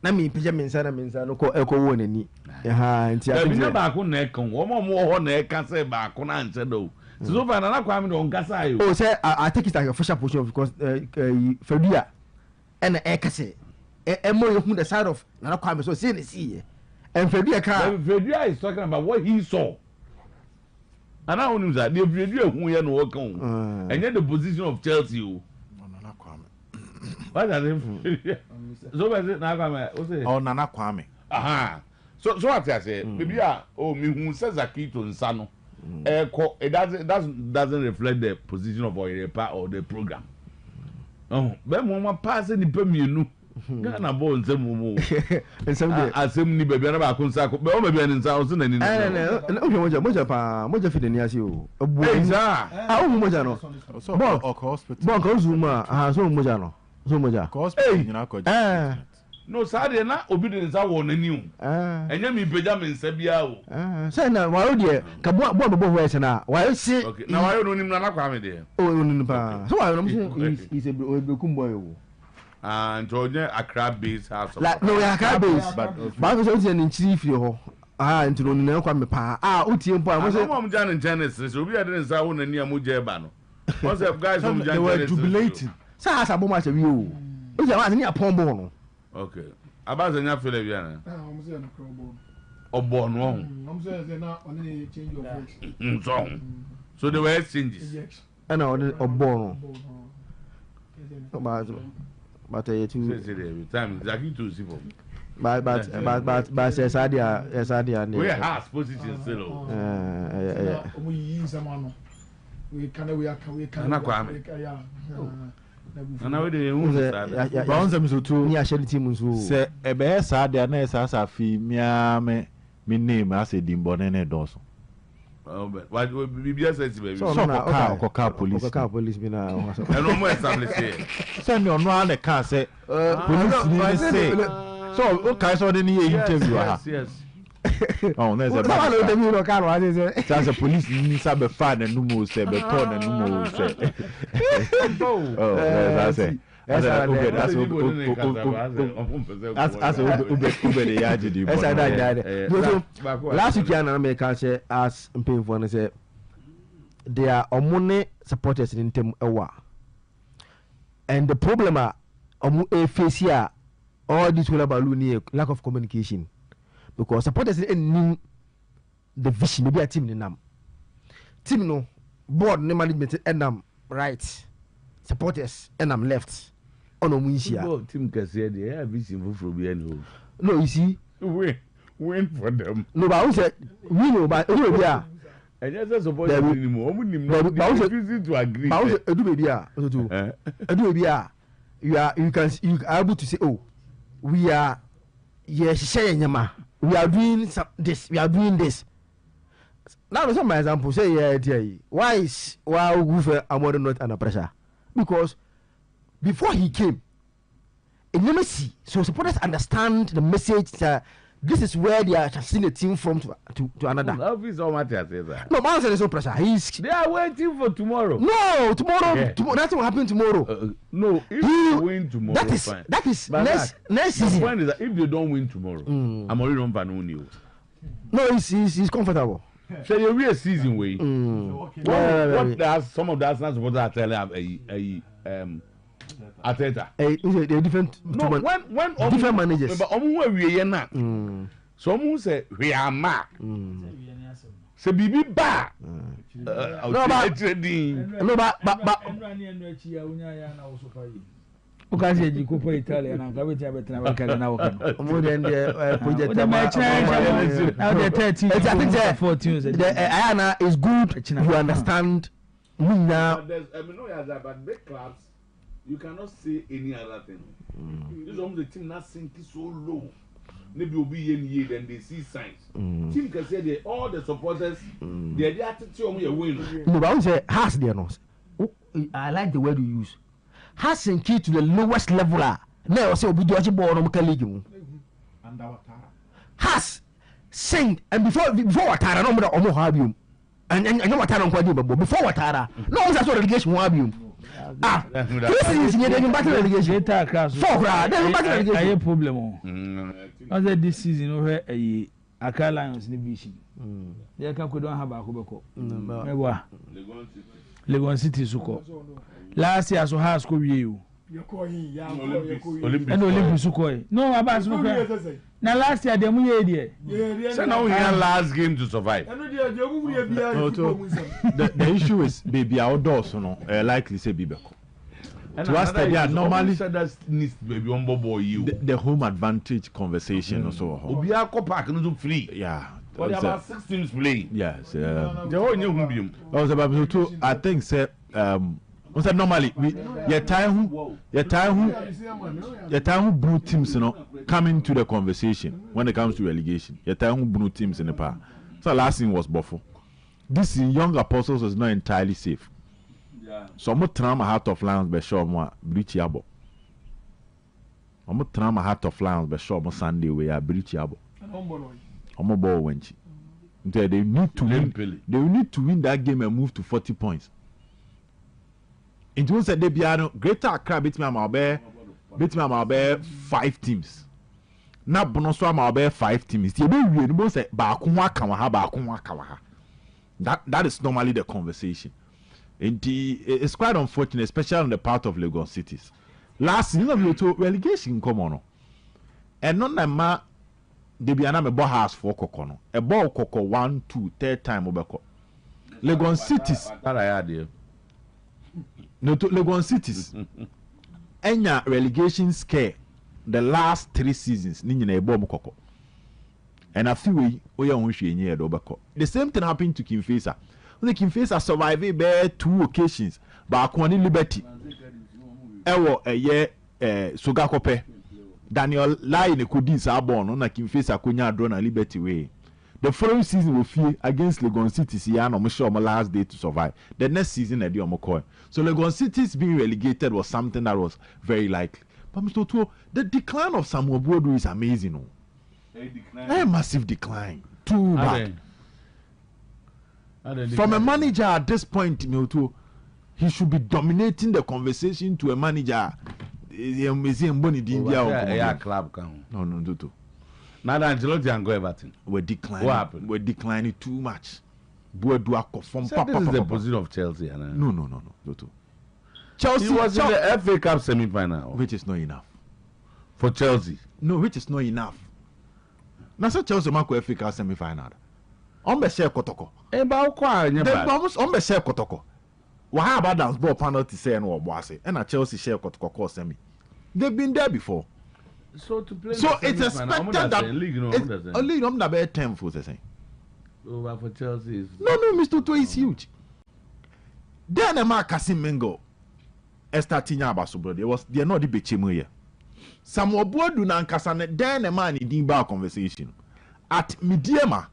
na me pije mensa no ko wo nani nti abi na ba ko na ekan wo mo ho na ekan say ba ko na nche do so far Nana Kwame don kasa yo oh say I take it as a official position because Fedua ena ekase mo you the side of Nana Kwame so say na see And Fredua is talking about what he saw. And I don't know that the Fredua who you know work on. And yet the position of Chelsea. No, Nana Kwame. What are they? So what is it Nana Kwame? What's it? Oh, Nana Kwame. Aha. So what I say? Maybe me who says Akito Nsano. It doesn't reflect the position of Oyerepa or the program. Oh, but mama pass any pemienu. Gana bo nsemu asem ni baby na ba ko nsa ko be o baby nsa o so na ni no moja fi deni asi o moja no so hospital bon ko zuma so moja no so moja hospital nyina ko no sade na obi de nsa wo nani o enya mi peja me nsa bia o say na wa o de ka bo ho ese na wa si okay na wa yo no nim na kwa me de o no pa so wa no is a bekumboy o and onye Accra base house like no Accra base but so say ni chiri fie ho nti no nina kwa me pa utie mpo am say mom jan Genesis obi ade nsa wo nani amoja e ba no what's up guys from Jan Genesis jubilating say asa bo ma se wi o say ma ni apon bo no okay abaza nya fele bia na am say na crobo obo no am say na only change of voice so there were changes and obo no but every time Zaki to see for but Sadia we has position still we use someone we can na Kwame na we dey hu sa ba on so tu ni a share team so se e be Sadia na esa fi mia me name as a dimbone ne doso why bibia says baby so car police be na e no mo establish here send me ono na car say police ni say so o kai so de ni interview ha yes oh no say ba no de mi no car wa say say police ni sa be fa na numo say be to na numo say oh that's it as last week na me ka say as mpemfo no say they are omune supporters in tem ewa and the problem face here all this will about lack of communication because supporters in the vision maybe a team no board ne management enam right supporters enam left on Omunsia. Team Cassia, they have vision for Biano. No, you see, win for them. No, but I said, we know, but yeah. And yes, support anymore. But easy to agree. You are able to say, oh, we are sharing we are doing this, we are doing this. Now, some example say, why is Goofer Amor not under pressure? Because before he came, so supporters understand the message that this is where they are seeing the team from to another. No, man said there's no pressure. They are waiting for tomorrow. No, tomorrow. Yeah. Nothing will happen tomorrow. No, if you win tomorrow, that is next season. The point is that if they don't win tomorrow, I'm already on Panoni. No, he's comfortable. So you real season way. What does some of the Arsenal supporters are telling Ateta. They different. No, when different managers. But we na. Some say we are ma. Se bibi ba. No, Uka se ji ko Italia na ka beti abetena ba kale na wo kan. Omo den the project now the 13 I think 14 the Ayana is good. You understand me now. But big clubs you cannot say any other thing. This is almost the team not sinking so low. Maybe will be in then they see signs. Team can say they all the supporters the attitude on your win. No, but I would say has there no. I like the word you use. Has in key to the lowest level. Now say obi do ball no league mu. Has sing and before Watara no more omo habium. And Watara no kwadi before Watara. No one saw relegation habium. This is the battle relegation. For a problem. I said this season over a Accra Lions in the vision. They can go don't have a Kubeko. Legon City Suko. Last year, so has go you. Olympics koi. No, about no. Now last year they mu here. So now we have last game to survive. The issue is baby outdoors, you know, likely say Bibeko. To us, they are normally the home advantage conversation also. Obiako Park no free. Yeah. But about 6 teams playing. Yes. The whole new home. I think say normally your time blue teams, you know, come into the conversation when it comes to relegation. Your time blue teams in the past. So last thing was Buffalo. This young apostles is not entirely safe. So I'm trauma Heart of Lions be sure more breach yabo. I'm trauma Heart of Lions be sure more Sunday we are breach yabo. I'm a ball wench. They need to win. They need to win that game and move to 40 points. It was a debiano Greater Accra beat me my 5 teams. Now Bonoswa my 5 teams. You know say that is normally the conversation. It's quite unfortunate, especially on the part of Lagos cities. Last season, we told relegation come on. And none of my Debiana me ball house for Kokono. A ball Koko 1, 2, 3rd time Obeko. Lagos cities. No to Lagos cities. Enya relegation scare the last 3 seasons. Ninyina a bomb Koko. And a few way we are on Obeko. The same thing happened to Kimfesa. The Kimfesa survived bare 2 occasions, but Kwani Liberty. Ewo a year Sugakope. Daniel lie in the Kudis are born on a Kimfesa Kunya Drona Liberty way. The following season will fear against Legon City Siano Mishaw last day to survive. The next season at Diomokoy. So Legon City's being relegated was something that was very likely. But Mr. Tuo, the decline of Samuel Bodo is amazing. A massive decline. Too bad. From a manager at this point, he should be dominating the conversation to a manager. Club no. Now that Angelotti and go Everton. We're declining. What happened? We're declining too much. This is the position of Chelsea. No. Chelsea was in the FA Cup semi-final. Which is not enough. For Chelsea? No, which is not enough. Now, so Chelsea Marco FA Cup semi-final. Share Kotoko. Share Kotoko. What about dance ball penalty say and what was it? And a Chelsea share Kotoko semi. They've been there before. So to play. So it's expected that league, a league on the 10 for the same. Over for Chelsea is no, Mr. Toe is huge. Then a man Kasim Mengo. Estatina Basobro. They're not the Bechemo here. Some Bodu Nankasane, then a man in Dimba conversation. At Midiema,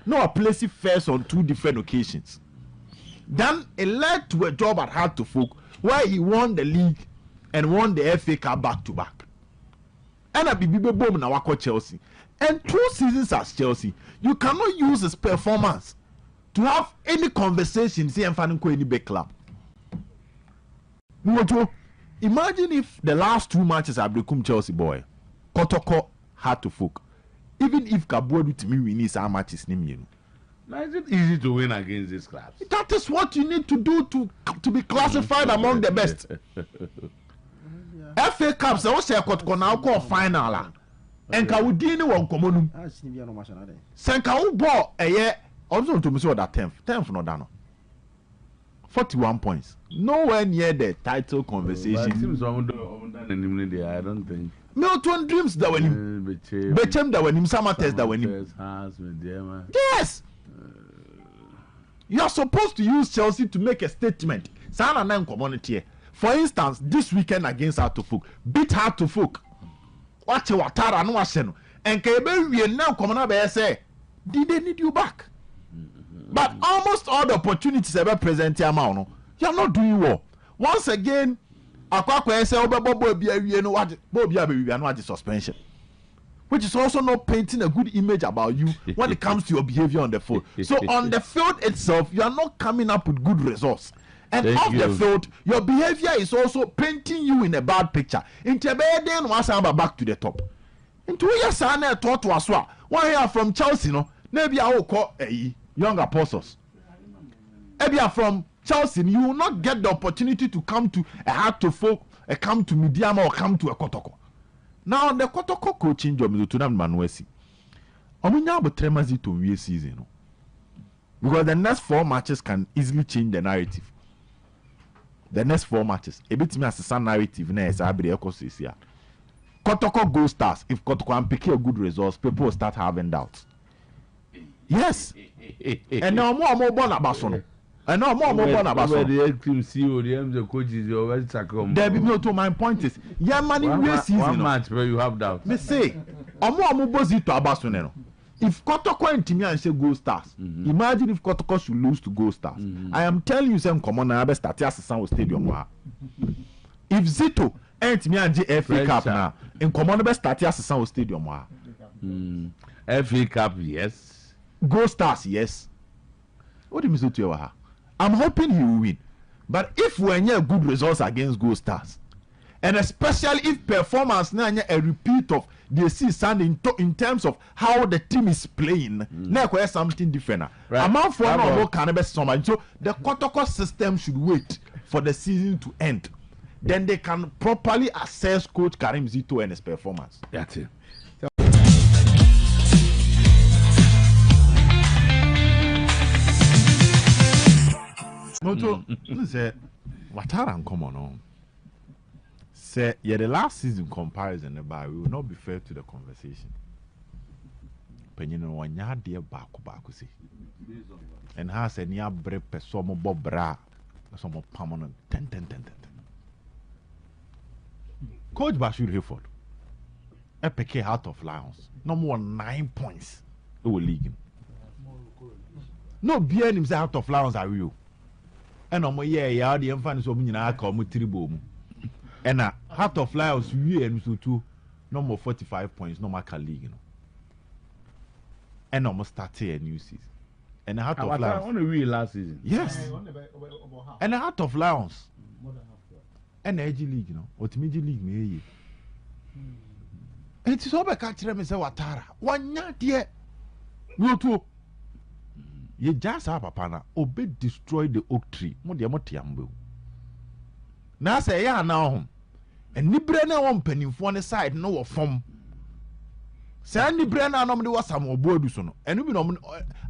no a place first on 2 different occasions. Then it led to a job at Hard to Folk where he won the league and won the FA Cup back to back. And a BB Boom now Chelsea. And 2 seasons as Chelsea, you cannot use his performance to have any conversation see and find any big club. Imagine if the last 2 matches have become Chelsea boy. Kotoko Hard to Folk. Even if Kabodu to me win his matches name you. Now is it easy to win against these clubs? That is what you need to do to be classified among the best. FA Cup say say Kotoko now call final. And ka wudi ni won komonu. Senka wo ball eye also to me say that 10th no da no. 41 points. Nowhere near the title conversation. But it seems I don't think. Milton Dreams that when him Bechem that when him Samates that when him. Yes. You are supposed to use Chelsea to make a statement. Sana na community. For instance, this weekend against Hartlepool, beat Hartlepool. Watch Watara no waseno. And Kebe we now come on be say, did they need you back? But almost all the opportunities ever present here now, you are not doing well. Once again, Akwakwa say Bobo be no what Bobia be no suspension. Which is also not painting a good image about you when it comes to your behavior on the field. So on the field itself, you are not coming up with good results. And off the field, your behavior is also painting you in a bad picture. Into then once I'm back to the top. Into years I thought to us one here from Chelsea, no, maybe I will call young apostles. Maybe from Chelsea, you will not get the opportunity to come to a Hard to Folk a come to Midiama or come to a Kotoko. Now the Kotoko coaching job is to them Manuesi. Omunya but tremazi to we season. Because the next 4 matches can easily change the narrative. The next 4 matches. A bit me as a narrative na Sabri Ecosia. Kotoko Go Stars. If Kotoko and pick a good results, people will start having doubts. Yes. And now more born about and now more born about the team CEO, the coach is always tackle. There be no to my point is yeah money we season. One match where you have doubts. Me say omo bozi to Abasuneno. If Kotoko and Timmy and say Go Stars, imagine if Kotoko should lose to Go Stars. I am telling you some common na be start as San Stadium wa. If Zito and Timmy and FA Cup now in common be start as San Stadium wa. FA Cup yes. Go Stars, yes. What do you mean to you? I'm hoping he will win. But if we have good results against Go Stars, and especially if performance now a repeat of the season in terms of how the team is playing, now something different. Amount for no cannabis summer. So the Kotoko system should wait for the season to end. Then they can properly assess Coach Karim Zito and his performance. That's it. Moto, say Watara and come on. Say yeah, the last season comparison about we will not be fair to the conversation. Penyin one ya dear baku say. And has a near break some bobra, some permanent 10. Coach Bashir Hayford, Epic Heart of Lions, no more 9 points. It will league. No beer himself Heart of Lions are real. And yeah, the infants of Mina come with Tribom. And Heart of Lions, we and so too, no more 45 points, no more league. And almost start a new season. And the Heart of Lions. On the real last season. Yes. And the Heart of Lions. And the Edge League, or Timid League, me. And it's all by catching them and say, Watara. One not yet. No, two. Ye just have a pana, obey destroy the oak tree. Modiamotiambo. Now say, ya now, and Nibrena one penny for the side, no form. Sandy Brenna normally was some or Borduson, and we know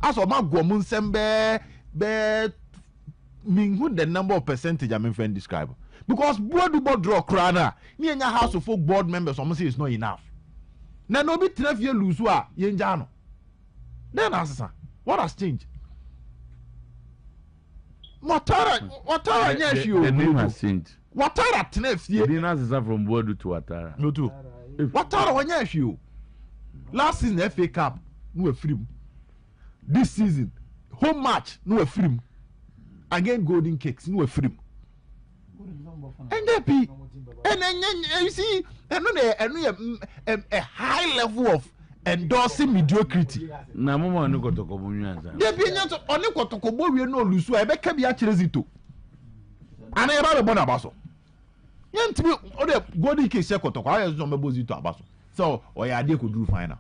as of my Gomun Sembe, mean who the number of percentage I'm in friend describe. Because board draw crana, near your house of folk board members almost is not enough. Now, no bit tref ye lose wa, yenjano. Then answer, what has changed? Watara, yes, you. The name has changed. Watara Tenef, ye. The name is from Bordu to Watara. No, too. Watara, yes, you. Last season, FA Cup, no free. This season, home match, no free. Again, Golden Cakes, no free. And then you see, a high level of endorsing mediocrity. Na mama no kotoko bunyanza. Dey be nyanso oni kotoko bo we no lusu e be ka bia kire Zito. Ana e ba be bona baso. Yantimi o de Golden Case se kotoko ayo so mebo Zito abaso. So o ya ade ko duru final.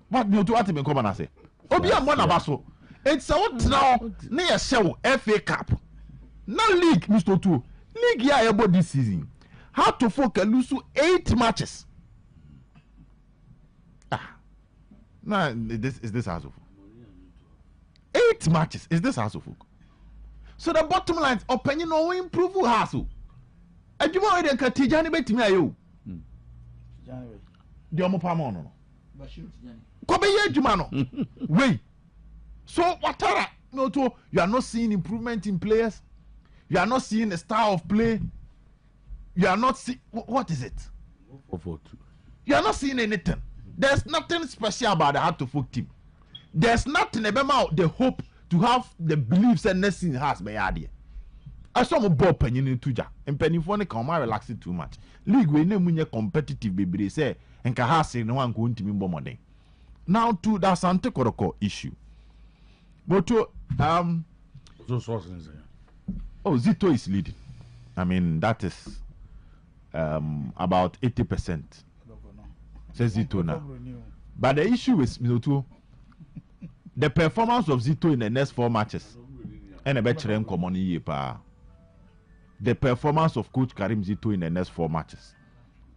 What do you want me come and say? Obi am bona baso. It's out now near show FA Cup. No league Mr. 2. League ya about this season. How to focus lose 8 matches. Nah, this house of 8 matches. Is this house of folk? So the bottom line is opinion no improve house. And you want to get Tijani bet me ayo. The omo pa mo no. Kobe ye juma no. Wait. So Watara, no to you are not seeing improvement in players. You are not seeing the style of play. You are not seeing what is it? 4-4-2. You are not seeing anything. There's nothing special about the Heart of Folk team. There's nothing about the hope to have the beliefs and next thing has by idea. I saw my ball penny in Tuja and penny for the come relax it too much. League we name competitive baby say and Kahasi no one going to be more money. Now to that Santa Koroko issue. But to Zito is leading. I mean that is about 80%. Says Zito now. But the issue is the performance of Zito in the next 4 matches. And a better common year pa. the performance of Coach Karim Zito in the next 4 matches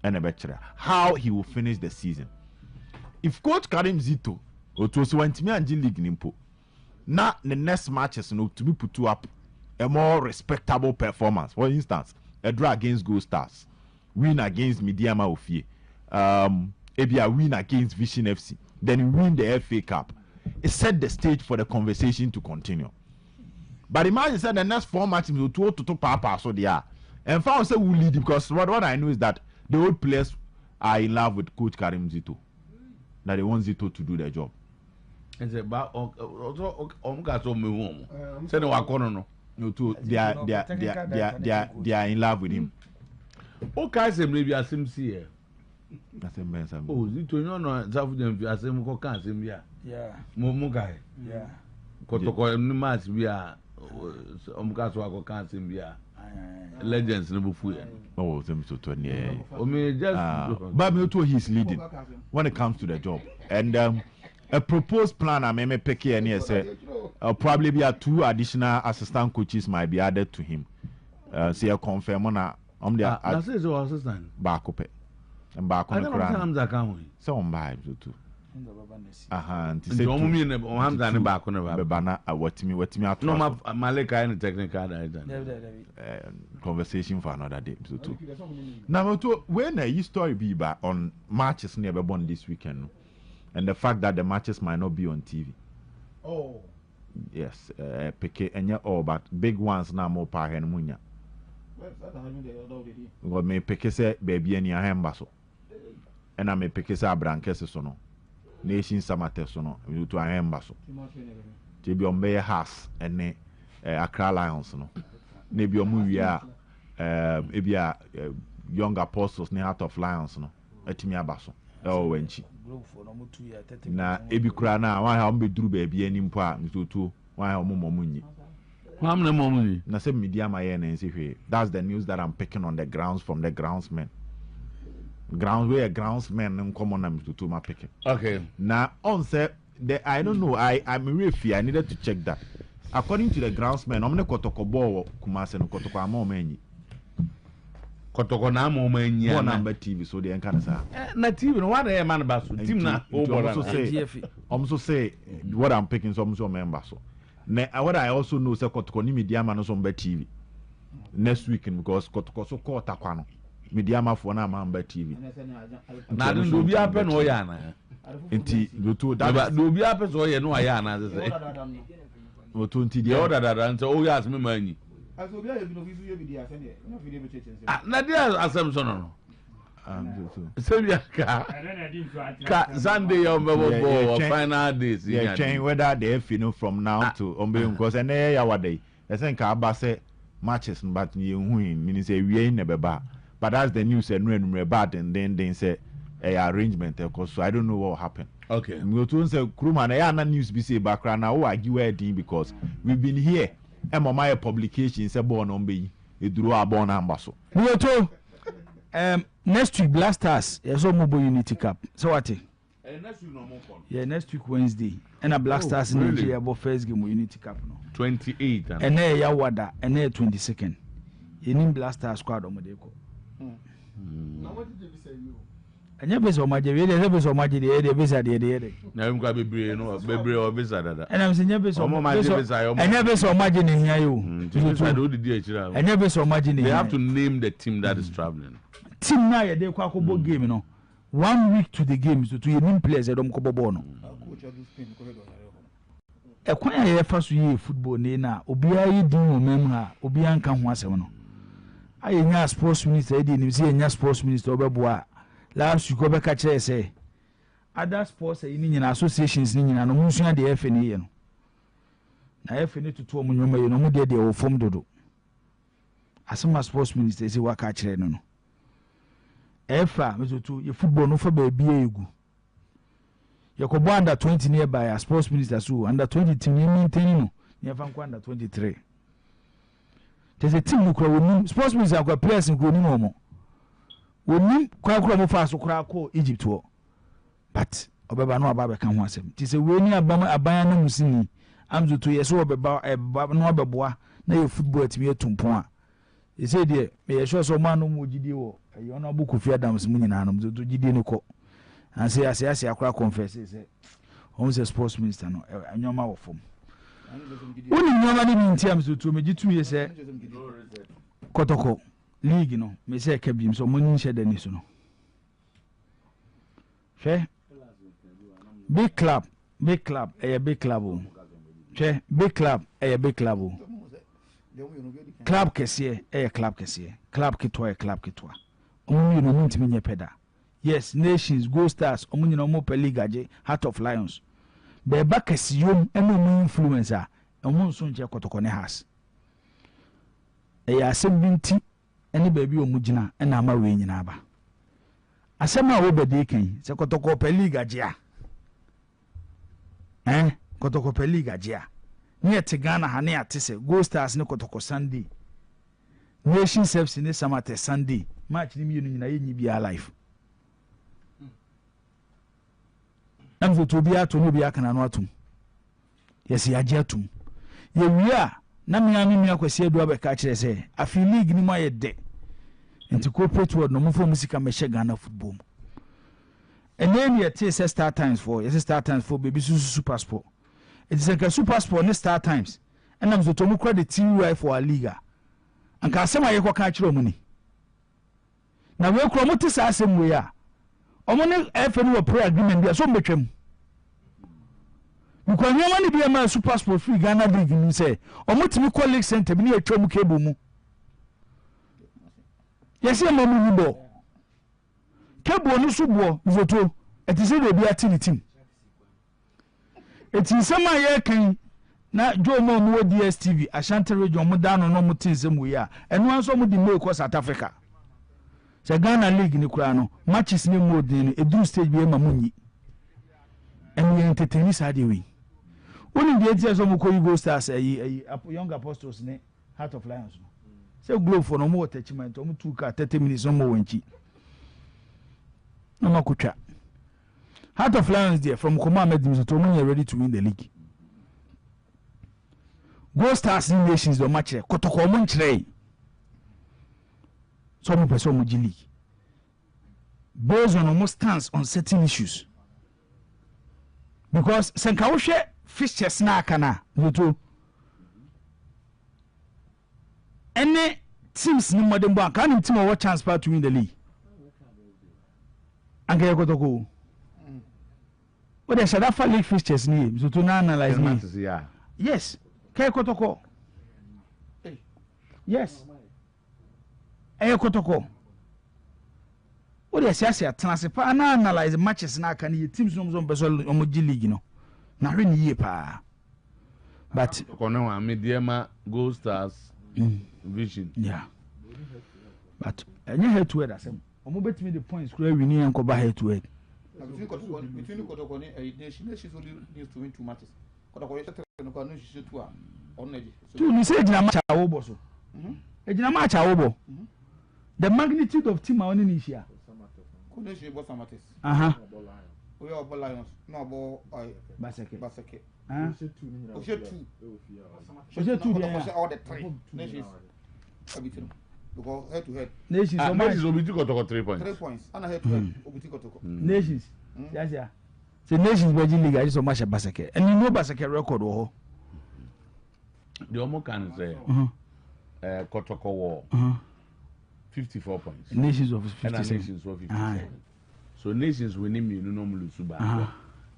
and how he will finish the season. If Coach Karim Zito to Swantimi and G League Nimpo, now the next matches to be put up a more respectable performance. For instance, a draw against Gold Stars, win against Midiama Ofie, a win against Vision FC, then win the FA Cup. It set the stage for the conversation to continue. But imagine said the next 4 matches will to papa so they are. And found say we lead because what I know is that the old players are in love with Coach Karim Zito. That they want Zito to do their job. And say ba also got so me home. Say no wakono no. No too they are in love with him. Okay, say maybe asim see here. Nothing means I'm. Oh, Zito no zafu dem fi asim ko kan asim bia. Yeah. Mo guy. Yeah. Kotoko ni match bia omuka so ko kan asim bia. Legends no bufu here. Oh, them so 20. I mean just but me too he's leading when it comes to the job. And a proposed plan I may pick here and say probably be 2 additional assistant coaches might be added to him. Say a confirm on the that's his assistant. Back up and back on the ground. So on vibes too. Anti say to me on Hamza ne back on the bana what me at no Malika any technical conversation for another day so too. Now when a story be back on matches near born this weekend and the fact that the matches might not be on TV. Oh yes, PK and all but big ones now more power and munya. God may PK say baby any hambaso. And I may PK say brankes so no. Nation Samates so no you to hambaso. Tibi ombe has and Accra Lions no. Maybe omuya ebia young apostles ne Heart of Lions no. Etimi abaso. Oh wenchi. Na ebi kura na wan ha mbe duru ba bia ni mpo a mtoto wan ha omomunyi Wamne momunyi na se media ma ye na nsi. That's the news that I'm picking on the grounds from the groundsmen. Ground where groundsmen nkomo na mtoto ma picking. Okay. Na on say I don't know, I'm really fear I needed to check that. According to the groundsmen, omne kotokobo Kumase no kotoko amomanyi. Kotoko na amomanyi na number TV so they can say. Na TV no one man baso team na also say what I'm picking some member so. What I also know say kotoko ni media man so mba TV. Next weekend because kotoko so call takwano. Media man for na mba TV. Na do bi happen o ya na. Enti do that do bi happen so ya no ya na say. O 20 the order that and so ya as me manyi. Asobia you no visu you be there say no fit be church. Na there assumption no. Sebia ka Sunday your final days. Yeah, change whether they feel from now to because and ya wade. I think aba say matches but you win meaning say we never ba. But that's the news and no bad and then say arrangement because so I don't know what happened. Okay. We to say Kruma na na news be say background now argue wedding because we've been here and my publication say born on be e duro abon amba so. We to next week Blasters yes o Mobo Unity Cup. So what? Next week no more fun. Yeah, next week Wednesday. And a Blasters in Nigeria about first game Unity Cup no. 28 and then ya wada and then 22nd. Yenim Blasters squad o modeko. Now what did you say you? Anya beso maje we dey beso maje dey besa dey na em kwa bebre no bebre o besa dada ena mse nya beso anya beso maje ne hia yo so do di achira anya beso maje ne they have to name the team that is traveling team na ye dey kwa kobo game no 1 week to the game so to ye nim players edom kobo ball no coach of this team ko do na ekwan ya ye fa so ye football ne na obia yi din wo mem ha obia nka ho asem no aye nya sports minister dey nim se nya sports minister obeboa last week go catch say other sports ni nyina associations ni nyina no munsua de FNA ye no na FNA tutu omo nyoma ye no mu de wo fom dodo asema sports minister say waka kire no no efa metutu ye football no fa ba bia egu ye ko under 20 nearby as sports minister so under 20 team ye maintain no ye fa nko under 23 there's a team ko woni sports minister ko players ko ni mo woni kwakura mo fa so kura ko Egypt wo but obeba no aba be ka ho asem ti se we ni aban na musini amzo to yeso obeba no obeboa na ye football atimi etumpon a He said, "Dear, may I show some man who would you? You know, book of your dams, meaning animals to Gideon." And say, I cry confess. He said, "Almost a sports minister, no, and your mouth from." Only no money in terms to me, 2 years, Kotoko, League, you know, may say, Cabin, so money shed any soon. Fair? Big club, a big club. Che, big club, a big club. Club Kessie, a club Kessie, club Kitoa, club Kitoa. Only no mean to me, peda. Yes, nations, go stars, only no more per Liga, Heart of Lions. The back is you and no influencer, and one soon Jacotone has. A assembly, any baby or Mujina, and I'm a rain in Abba. Asema over deacon, Sakotoko per Liga, Kotoko per Liga, near Tigana Hania Tisse, go stars no Kotoko Sunday. Nation serves in this summer Sunday, much in a be alive. And for to be out to no be a cananatum. Yes, ya jatum. Ye we are Namiamia Quesia do a catcher say, I feel league in my day. And to cooperate word no more for music and Ghana football. And then you take start times for, yes, start times for baby super sport. It is like a super sport next start times. And I'm to look credit TV for a liga. And Casama Yako catch money. Now we'll promote this as same way. Omone FNU prayer agreement be so much. Because no money be a man super sport free Ghana league ni say. Omotimi colleague center bi na etwa mu kebu mu. Yes, e mamu ni bo. Kebu no so bo voto. It is dey be atini team. It is sama ye kan na jo mo mo DSTV Ashanti region mo da no mo tin sem we a. Eno anso mo di mail ko South Africa. Se Ghana league ni kura no matches ni mo din eduru stage bi e ma munyi. And we entertain this way. Only the answers of Mukoyi stars, young apostles, Heart of Lions. So, glow for no more attachment, 2 car 30 minutes, no more winchi. No more kucha. Heart of Lions, dear, from Command Medicine to me, ready to win the league. Go stars in nations, the match, Kotokomon Tray. Some person with league. Based on almost stance on certain issues. Because Sankawushe fixtures na kana to any teams ni modern bank can team what chance to win the league. Anke Kotoko. What they said that league fixtures ni so to analyze me. Yes. Ke Kotoko. Yes. Kotoko. What they say transfer analyze matches na kan you teams no so person omoji league no na hwe ni pa but kono wa mediama Gold Stars vision yeah but any head to head asem omo betimi the points kura win yan ko ba head to head between Kotoko and nations only needs to win 2 matches. Kotoko is no ko no shishi 2 only two ni say jina match awobo so jina match awobo the magnitude of team awon ni hia Kunesi both Samates. We are Ball Lions. No ball Baseke. Two. All the 3 nations. Because head to head. Nations. Nations will be got 3 points. 3 points. And head to head. Nations. Yes, yeah. The nations Virgin League is so much a Baseke. And you know Baseke record oh. The Omo can say Kotoko war. 54 points. Nations of 57. Nations of 57. So nations winning you normally suba.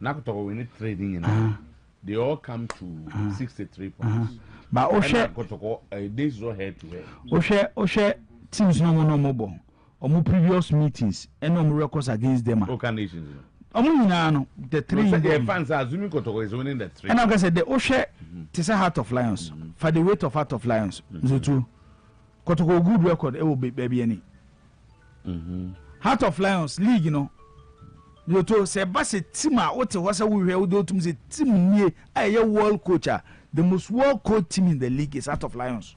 Nakotoko winning trading in. They all come to 63 points. But Oshe Kotoko this is all head to head. Oshe teams no more. Omo previous meetings and no records against them. Okay, nations. Omo the 3 the fans are assuming Kotoko is winning the 3. And like I said the Oshe is a Heart of Lions. For the weight of Heart of Lions. So too. Kotoko good record will be baby any. Heart of Lions league you to say basi team what was we here do to say team near a world coach. The most world coach team in the league is Heart of Lions.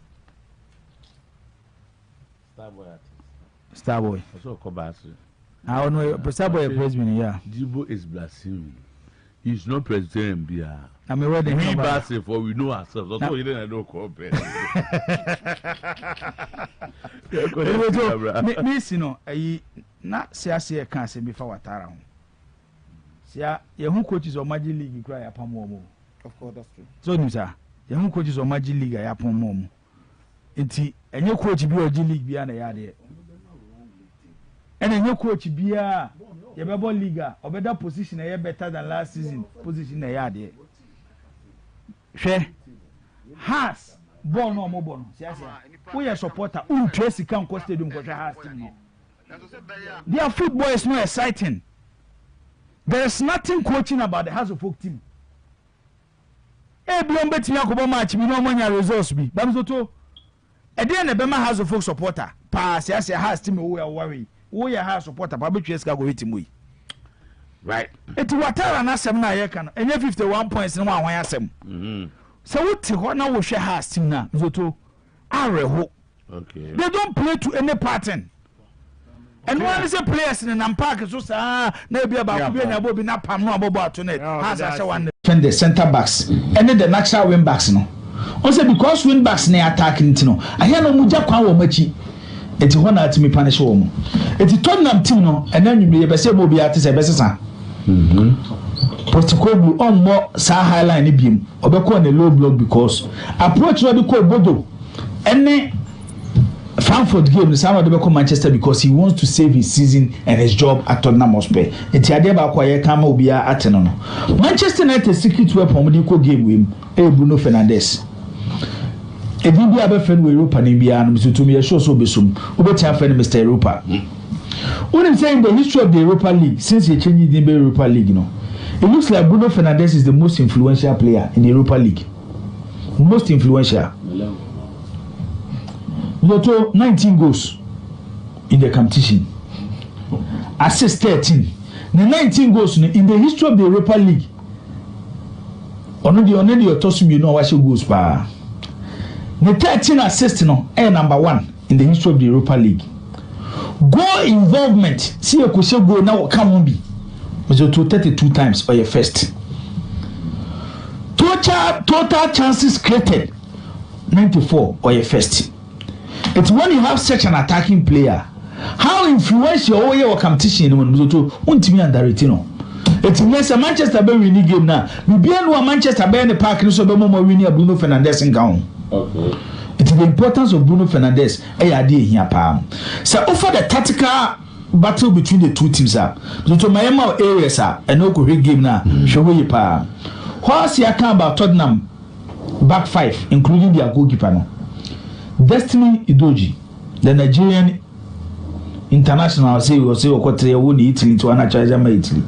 Starboy. Also Kobasi. I don't know Starboy president yeah. Jibo is blasphemy. He's not President Bia. I mean, we Bassif, for we know ourselves. Also, you didn't know compare. Miss, you know, not see a cancer before Watara. See, your home coaches or Magic League cry upon Momo. Of course, that's true. So, Nisa, your home coaches or Magic League upon Momo. And your coach be or G League beyond the yard. And then your coach be a Yababo Liga or better position a year better than last season position a yard. She has born or mobile. We are supporter. Tracy come cost stadium because has team. Their football is not exciting. There is nothing coaching about the House of Folk team. Everyone bet me a match. We know money results be. Bamzoto. At the end, the Bema House of Folk supporter. Pass. Yes, has team. We are worried. We are house supporter. But we go with him. Right. It's Watara na 7 na yekan. Enye 51 points no one asem. So what ho na wo hwe has team na Zoto areho. Okay. They don't play to any pattern. And one is a players in an park so sa na bia ba ku bia na bo bi na pam no abobo ato net. Has a one defend the center backs and the natural wing backs no. Also because wing backs na attacking no. Ahia no muja kwan wo machi. Eti ho na atimi punish wo mo. Eti Tottenham team no ena nwume ye be se bo bia te se be sesa. Postecoglou on more sa highline ni biem obeko on the low block because approach no dey call Bodo any Frankfurt game the same dey call Manchester because he wants to save his season and his job at Tottenham Hotspur. Eti ade ba kwa ye kama obia ateno no. Manchester United secret weapon dey call game with Bruno Fernandes. Ebi bi abefan we Europa ni bia no so to me show so besum obetia fan Mr. Europa. When I'm saying the history of the Europa League, since he changed the Europa League, you know, it looks like Bruno Fernandes is the most influential player in the Europa League. Most influential. Lotto 19 goals in the competition. Assist 13. The 19 goals in the history of the Europa League. Only your toss you know what she goes by. The 13 assists no number 1 in the history of the Europa League. Goal involvement. See a question goal now come on be. So 32 times for your first. Total chances created 94 or your first. It's when you have such an attacking player. How influential your competition when so to untimi underrate no. It's yes Manchester Bay winning game now. We be no Manchester Bay in the park no so be more winning Bruno Fernandes in gown. Okay. It's the importance of Bruno Fernandes. Here, Pam. So, offer the tactical battle between the two teams. So, to my areas, and no great game now. Show you, Pam. What's your account about Tottenham back 5, including their goalkeeper? No? Destiny Idoji, the Nigerian international, say, what they won Italy to another Italy.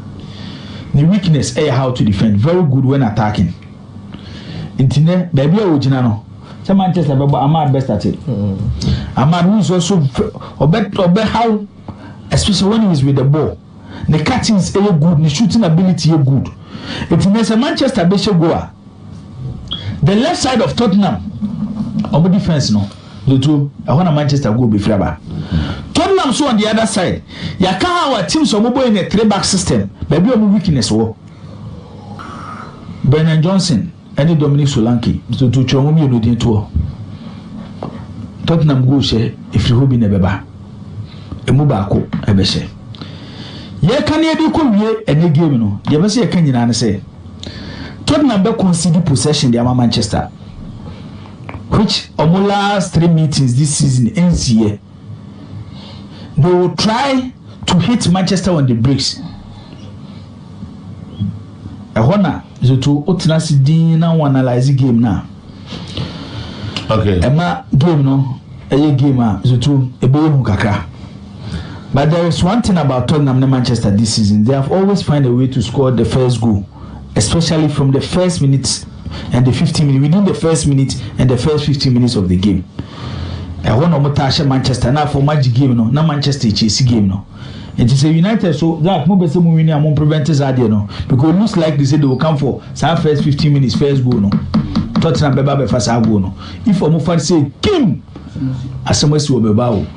The weakness, how to defend. Very good when attacking. Internet, baby, original. So Manchester Ahmad best at it. Ahmad who is also how, especially when he is with the ball. The cutting is good, the shooting ability is good. It means a Manchester Bay goer. The left side of Tottenham, on the defense no. The two, I want a Manchester go be fraba. Tottenham so on the other side. You can't have our team so mobile in a 3-back system. Maybe a weakness war. Brennan Johnson. Any Dominic Solanke to Chomomi no din to Tottenham go share if you be nebeba emu ba ko ebe share ye kan ye bi ko wie ene game no ye be say ye kan nyina ne say Tottenham be concede possession the Manchester which on last 3 meetings this season ends here they will try to hit Manchester on the breaks ehona Zoto otinasi din na analyze game na. Okay. Ema game no, game Zoto ebe hu kakra. But there is one thing about Tottenham and Manchester this season. They have always find a way to score the first goal, especially from the first minutes and the 15 minutes within the first minute and the first 15 minutes of the game. I want to touch Manchester now for magic game no, na Manchester Chelsea game no. It is a United so that mo be say mo win am mo prevent is there no because it looks like they say they will come for some first 15 minutes first goal no Tottenham be ba be first goal no if mo fan say Kim asemasi obeba o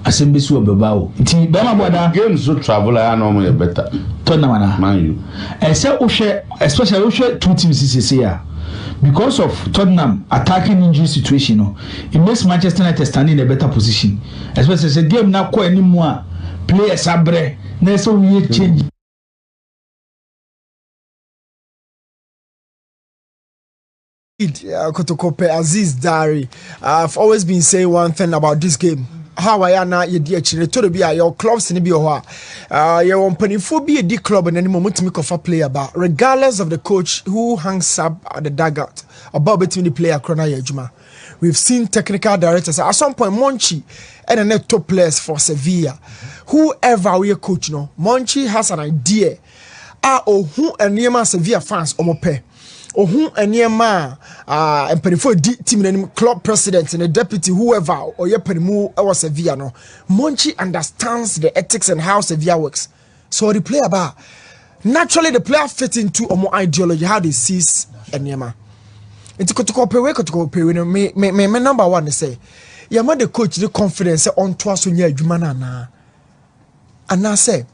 asembesi obeba o nti be ma boda games so travel I know mo better Tottenham Man U. Especially two teams this year. Because of Tottenham attacking injury situation, it makes Manchester United stand in a better position. Especially the game now quite anymore. Players abre, next we change. Kotokope Aziz Dari. I've always been saying one thing about this game. How I am now, you dear children, to be your clubs in the BOA. Your company for be a D club and any moment to make of a player, but regardless of the coach who hangs up at the dugout about between the player Krona Yejuma. We've seen technical directors at some point Monchi and the top players for Sevilla. Whoever we coach no, Monchi has an idea. Who and Niema Sevilla fans omope. Who and Niema and Penifo team and club president and a deputy, whoever or your Penimu or Sevilla no. Monchi understands the ethics and how Sevilla works. So the player bar naturally the player fit into a more ideology how they sees and Niema. It's me number one to say, yeah, man, the coach the confidence on twice on your Jumana. And I say,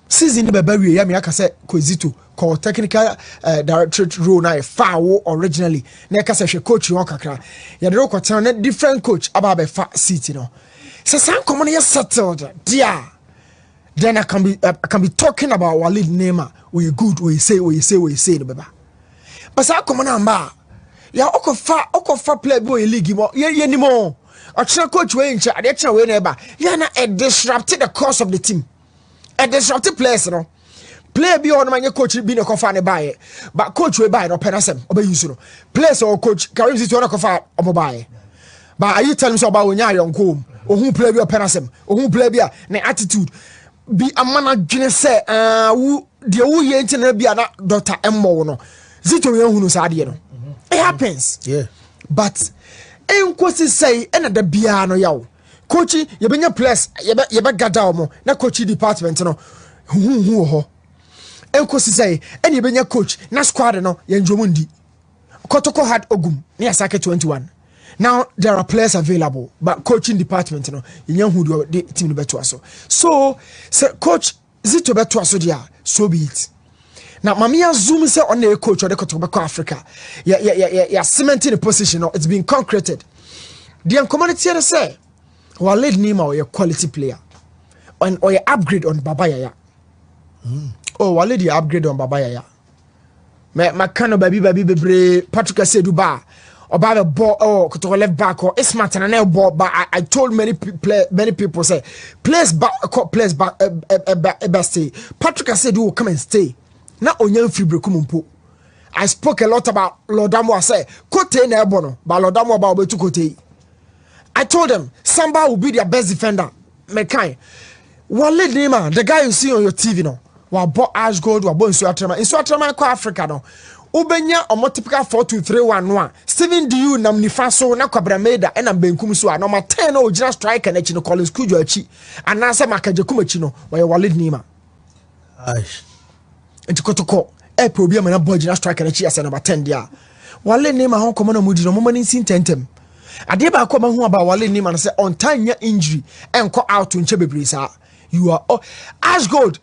season the baby, I say, Quizito, called technical director role now, foul originally. Neka say, coach, you are ya the rock turn different coach about a fat seat, you know. So, some common settled, dear. Then I can be talking about Walid Nema. We good, we say, the baby. But I come on bar. Ya okofa play boy league mo. Ye ni mo. Ochina coach we ncha, ade china we neba. Ya na disrupted the course of the team. A disrupted players no. Play bi on manye coach bi ne kofa ne bae. But coach we bae no penasem obe use no. Players or coach carry sit on kofa obo bae. But are you telling me so about onya yonko? Ohun play bi o penasem. Ohun play bi ne attitude. Bi amana dwene se wo de wo ye nti na bi na Dr. Emmo no. Zito we hunu sa ade no. It happens. Yeah. But enkosi say ena da bia no yawo. Coach ye benya plus ye be gada omo na coach department no hu ho. Enkosi say ena ye benya coach na squad no ye njomundi. Kotoko had ogum na Asake 21. Now there are players available but coaching department no ye hu the team no beto aso. So coach Zito beto aso dia so be it. Now, Mamia zoom say on the coach or the Kotobako Africa. Yeah, cementing the position. No, it's been concreted. The community say, well, let Nima or your quality player, or your upgrade on Babaya. Oh, well, let the upgrade on Babaya. My kind baby, Patrick said Duba, or by the ball, or Kotoka left back, or Ismat and an ball. But I told many people say, players back, stay. Patrick said, you come and stay. Na onyan fibre kumumpo. I spoke a lot about Lodamo. I say Kote na ebono, but Lodamo about obetu Kote. I told them Samba will be their best defender. Mekai. Wale Nima, the guy you see on your TV no. Wa bought Ash Gold, wa bought Insuatrama. Insuatrama ko Africa no. Ubenya omo typical 4-2-3-1-1. Steven Diu nam nifaso na Kwabrameda ena benkum so no ma 10 o gina striker na chi no Collins Kujo achi. Anasa makaje kumachi no wa Wale Nima. Aish. Enti kotoko probi amana boy gina striker na chi asa number 10 dia Wale Nima hon komo na mudi no mo mani sin tentem ade ba ko ma hu aba Wale Nima na say on time injury enko out nche bebre sa you are Ash Gold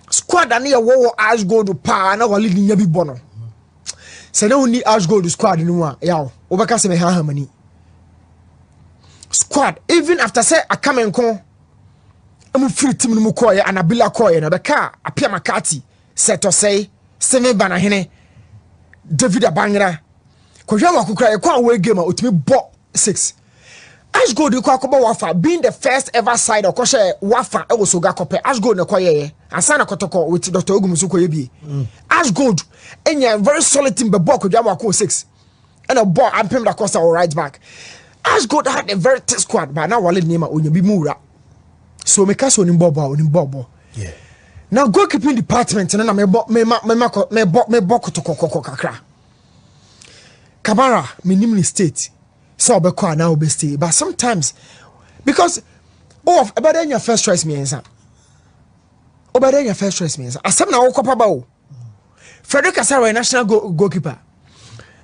squad na ye wo Ash Gold pa na Wale Nima bi bono say na uni Ash Gold squad no a yawo obeka se me ha mani squad even after say akamenko amu free team no mu koye anabila koye na beka apia makati Seto say Semi Banahene David Abangra Kojawa Kukra kwa away game utimi bo 6 Ash Gold kwa koba wafa being the first ever side okoshe wafa e wo soga kope Ash Gold ne koye asana kotoko with Dr. Ogumusu koye bi Ash Gold enya very solid team be bo Kojawa ko 6 and a ball ampem da Costa or right back Ash Gold had a very tough squad but now Wale Nima onye bi mura so me kaso ni bobo yeah. Now goalkeeping department and me boko kakra. Kamara minimum state. So obekwa na obesti. But sometimes because about your first choice me answer. About your first choice me answer. Asem na okopa ba o. Frederick Asara national goalkeeper.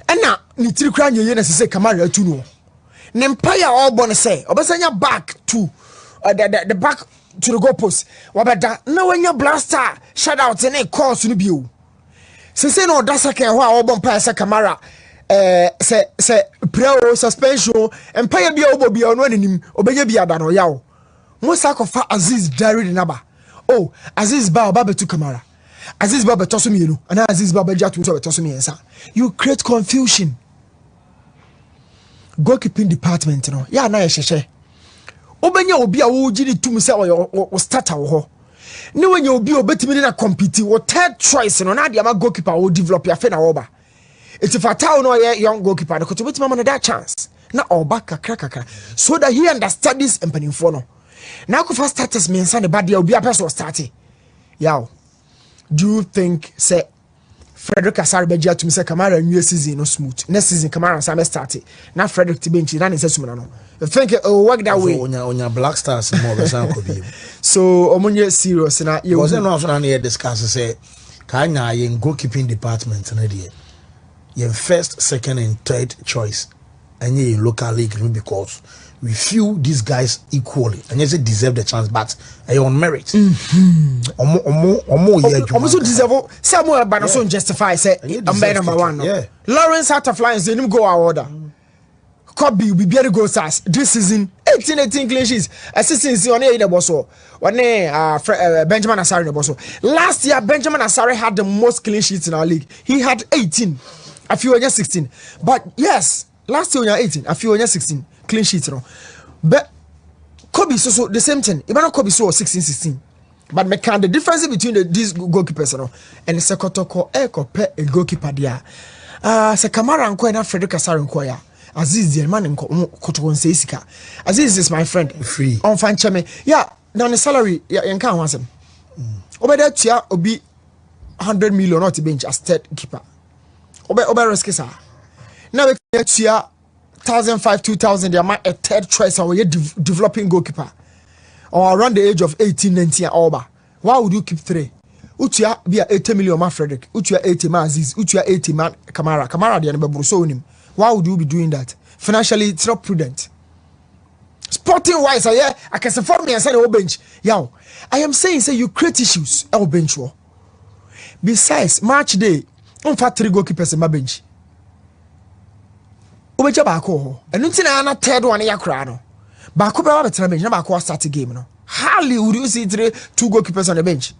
And now ni tiri kra nye na say Kamara atu no. Ne empire all born say obesanya back to the back to the goal post. Wabada no when your blaster shout out in a course no bio. Say no that's a can wa obon pa sa camera say prayer suspension and pay bi obo bi ono anim obeye bi ada no yawo. Mo sakofa Aziz diary the number. Oh, Aziz ba oba betu camera. Aziz ba beto so mienu and Aziz ba beja to beto so miensa. You create confusion. Goalkeeping department no. Ya na ye hwehwe. Obenya obi a wo giri tum se o starter wo ho. Ne wenya obi obetimi na compete wo third choice no na dia ma goalkeeper wo develop ya fe na wo ba. It's if Fatao no young goalkeeper no to betima man that chance. Na oba kakra so that he understand this empanimfo no. Now go first starters me nsa ne ba dia obi a person starting. Yaw. Do you think say Frederick Asare begia to me say Kamara new season no smooth. Next season Kamara Sam started. Now Frederick Tibenchi na say sumuna no. I think it will work that way. Onya Black Stars more be san ko bi. So omunye serious na you was no so na here discuss say Kanya yen goalkeeping department na there. Yen first, second and third choice and ye local league because we feel these guys equally and yes they deserve the chance but on merit. Almost deserve Samuel Banason justify say I'm number one. No? Yeah. Lawrence out of lines didn't go our order. Kobe will be able to go stars this season 18 clean sheets. Assistance on the bosso. Benjamin Asare the bosso. Last year Benjamin Asare had the most clean sheets in our league. He had 18. A few just 16. But yes, last year we are 18. A few just 16 clean sheets. No? But Kobe so the same thing. Even Kobe so 16. But me can the difference between these goalkeepers and the Sekotoko a goalkeeper there. Se Kamara and na Frederick Asare nkoya. Aziz the man nko say sika. Aziz is my friend. Free. On fan cheme. Yeah, now the salary yanka wansem. Obeda tia obi 100 million not bench as third keeper. Obe risk sa. Now we tia 1,500 2,000 they are a third choice or we developing goalkeeper. Or around the age of 18 19 over. Why would you keep 3? Utia be 80 million man Frederick. Utia 80 man Aziz. Utia 80 man Kamara. Kamara the name so him. Why would you be doing that? Financially, it's not prudent. Sporting wise, I can say for me and say the bench. Yow, I am saying say you create issues at bench. Besides, match day, on fat 3 goalkeepers in my bench. Obeja bako, and nothing na third one ya cry no. Bako be better bench, na bako start game no. Hardly would you see 2 goalkeepers on the bench.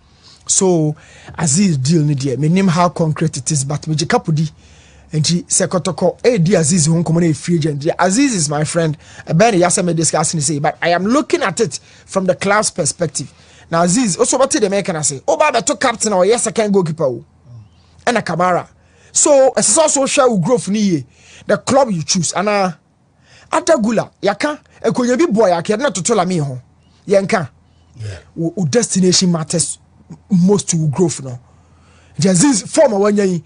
So Aziz deal ni there. Me name how concrete it is, but me jikapudi. And she Sekotoko, di Aziz won't come on a free agent. Aziz is my friend. Ben Yasame discussing say, but I am looking at it from the club's perspective. Now Aziz also what the American I say, oh Baba to captain or yes I can goalkeeper and a Kamara. So it's also share growth ni the club you choose. And Atagula, yaka, a kunyabi boy, I can not to tell me home. Yanka. Yeah. Destination matters most to growth now. Aziz former one year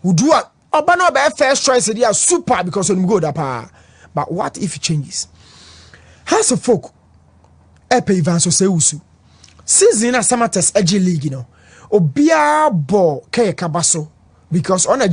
would do what. Obano be first choice they are super because of go that power. But what if it changes? Has a folk Epe Ivanso say usu. Season as summer test edge league, you know. Obia bo ke kabaso because on a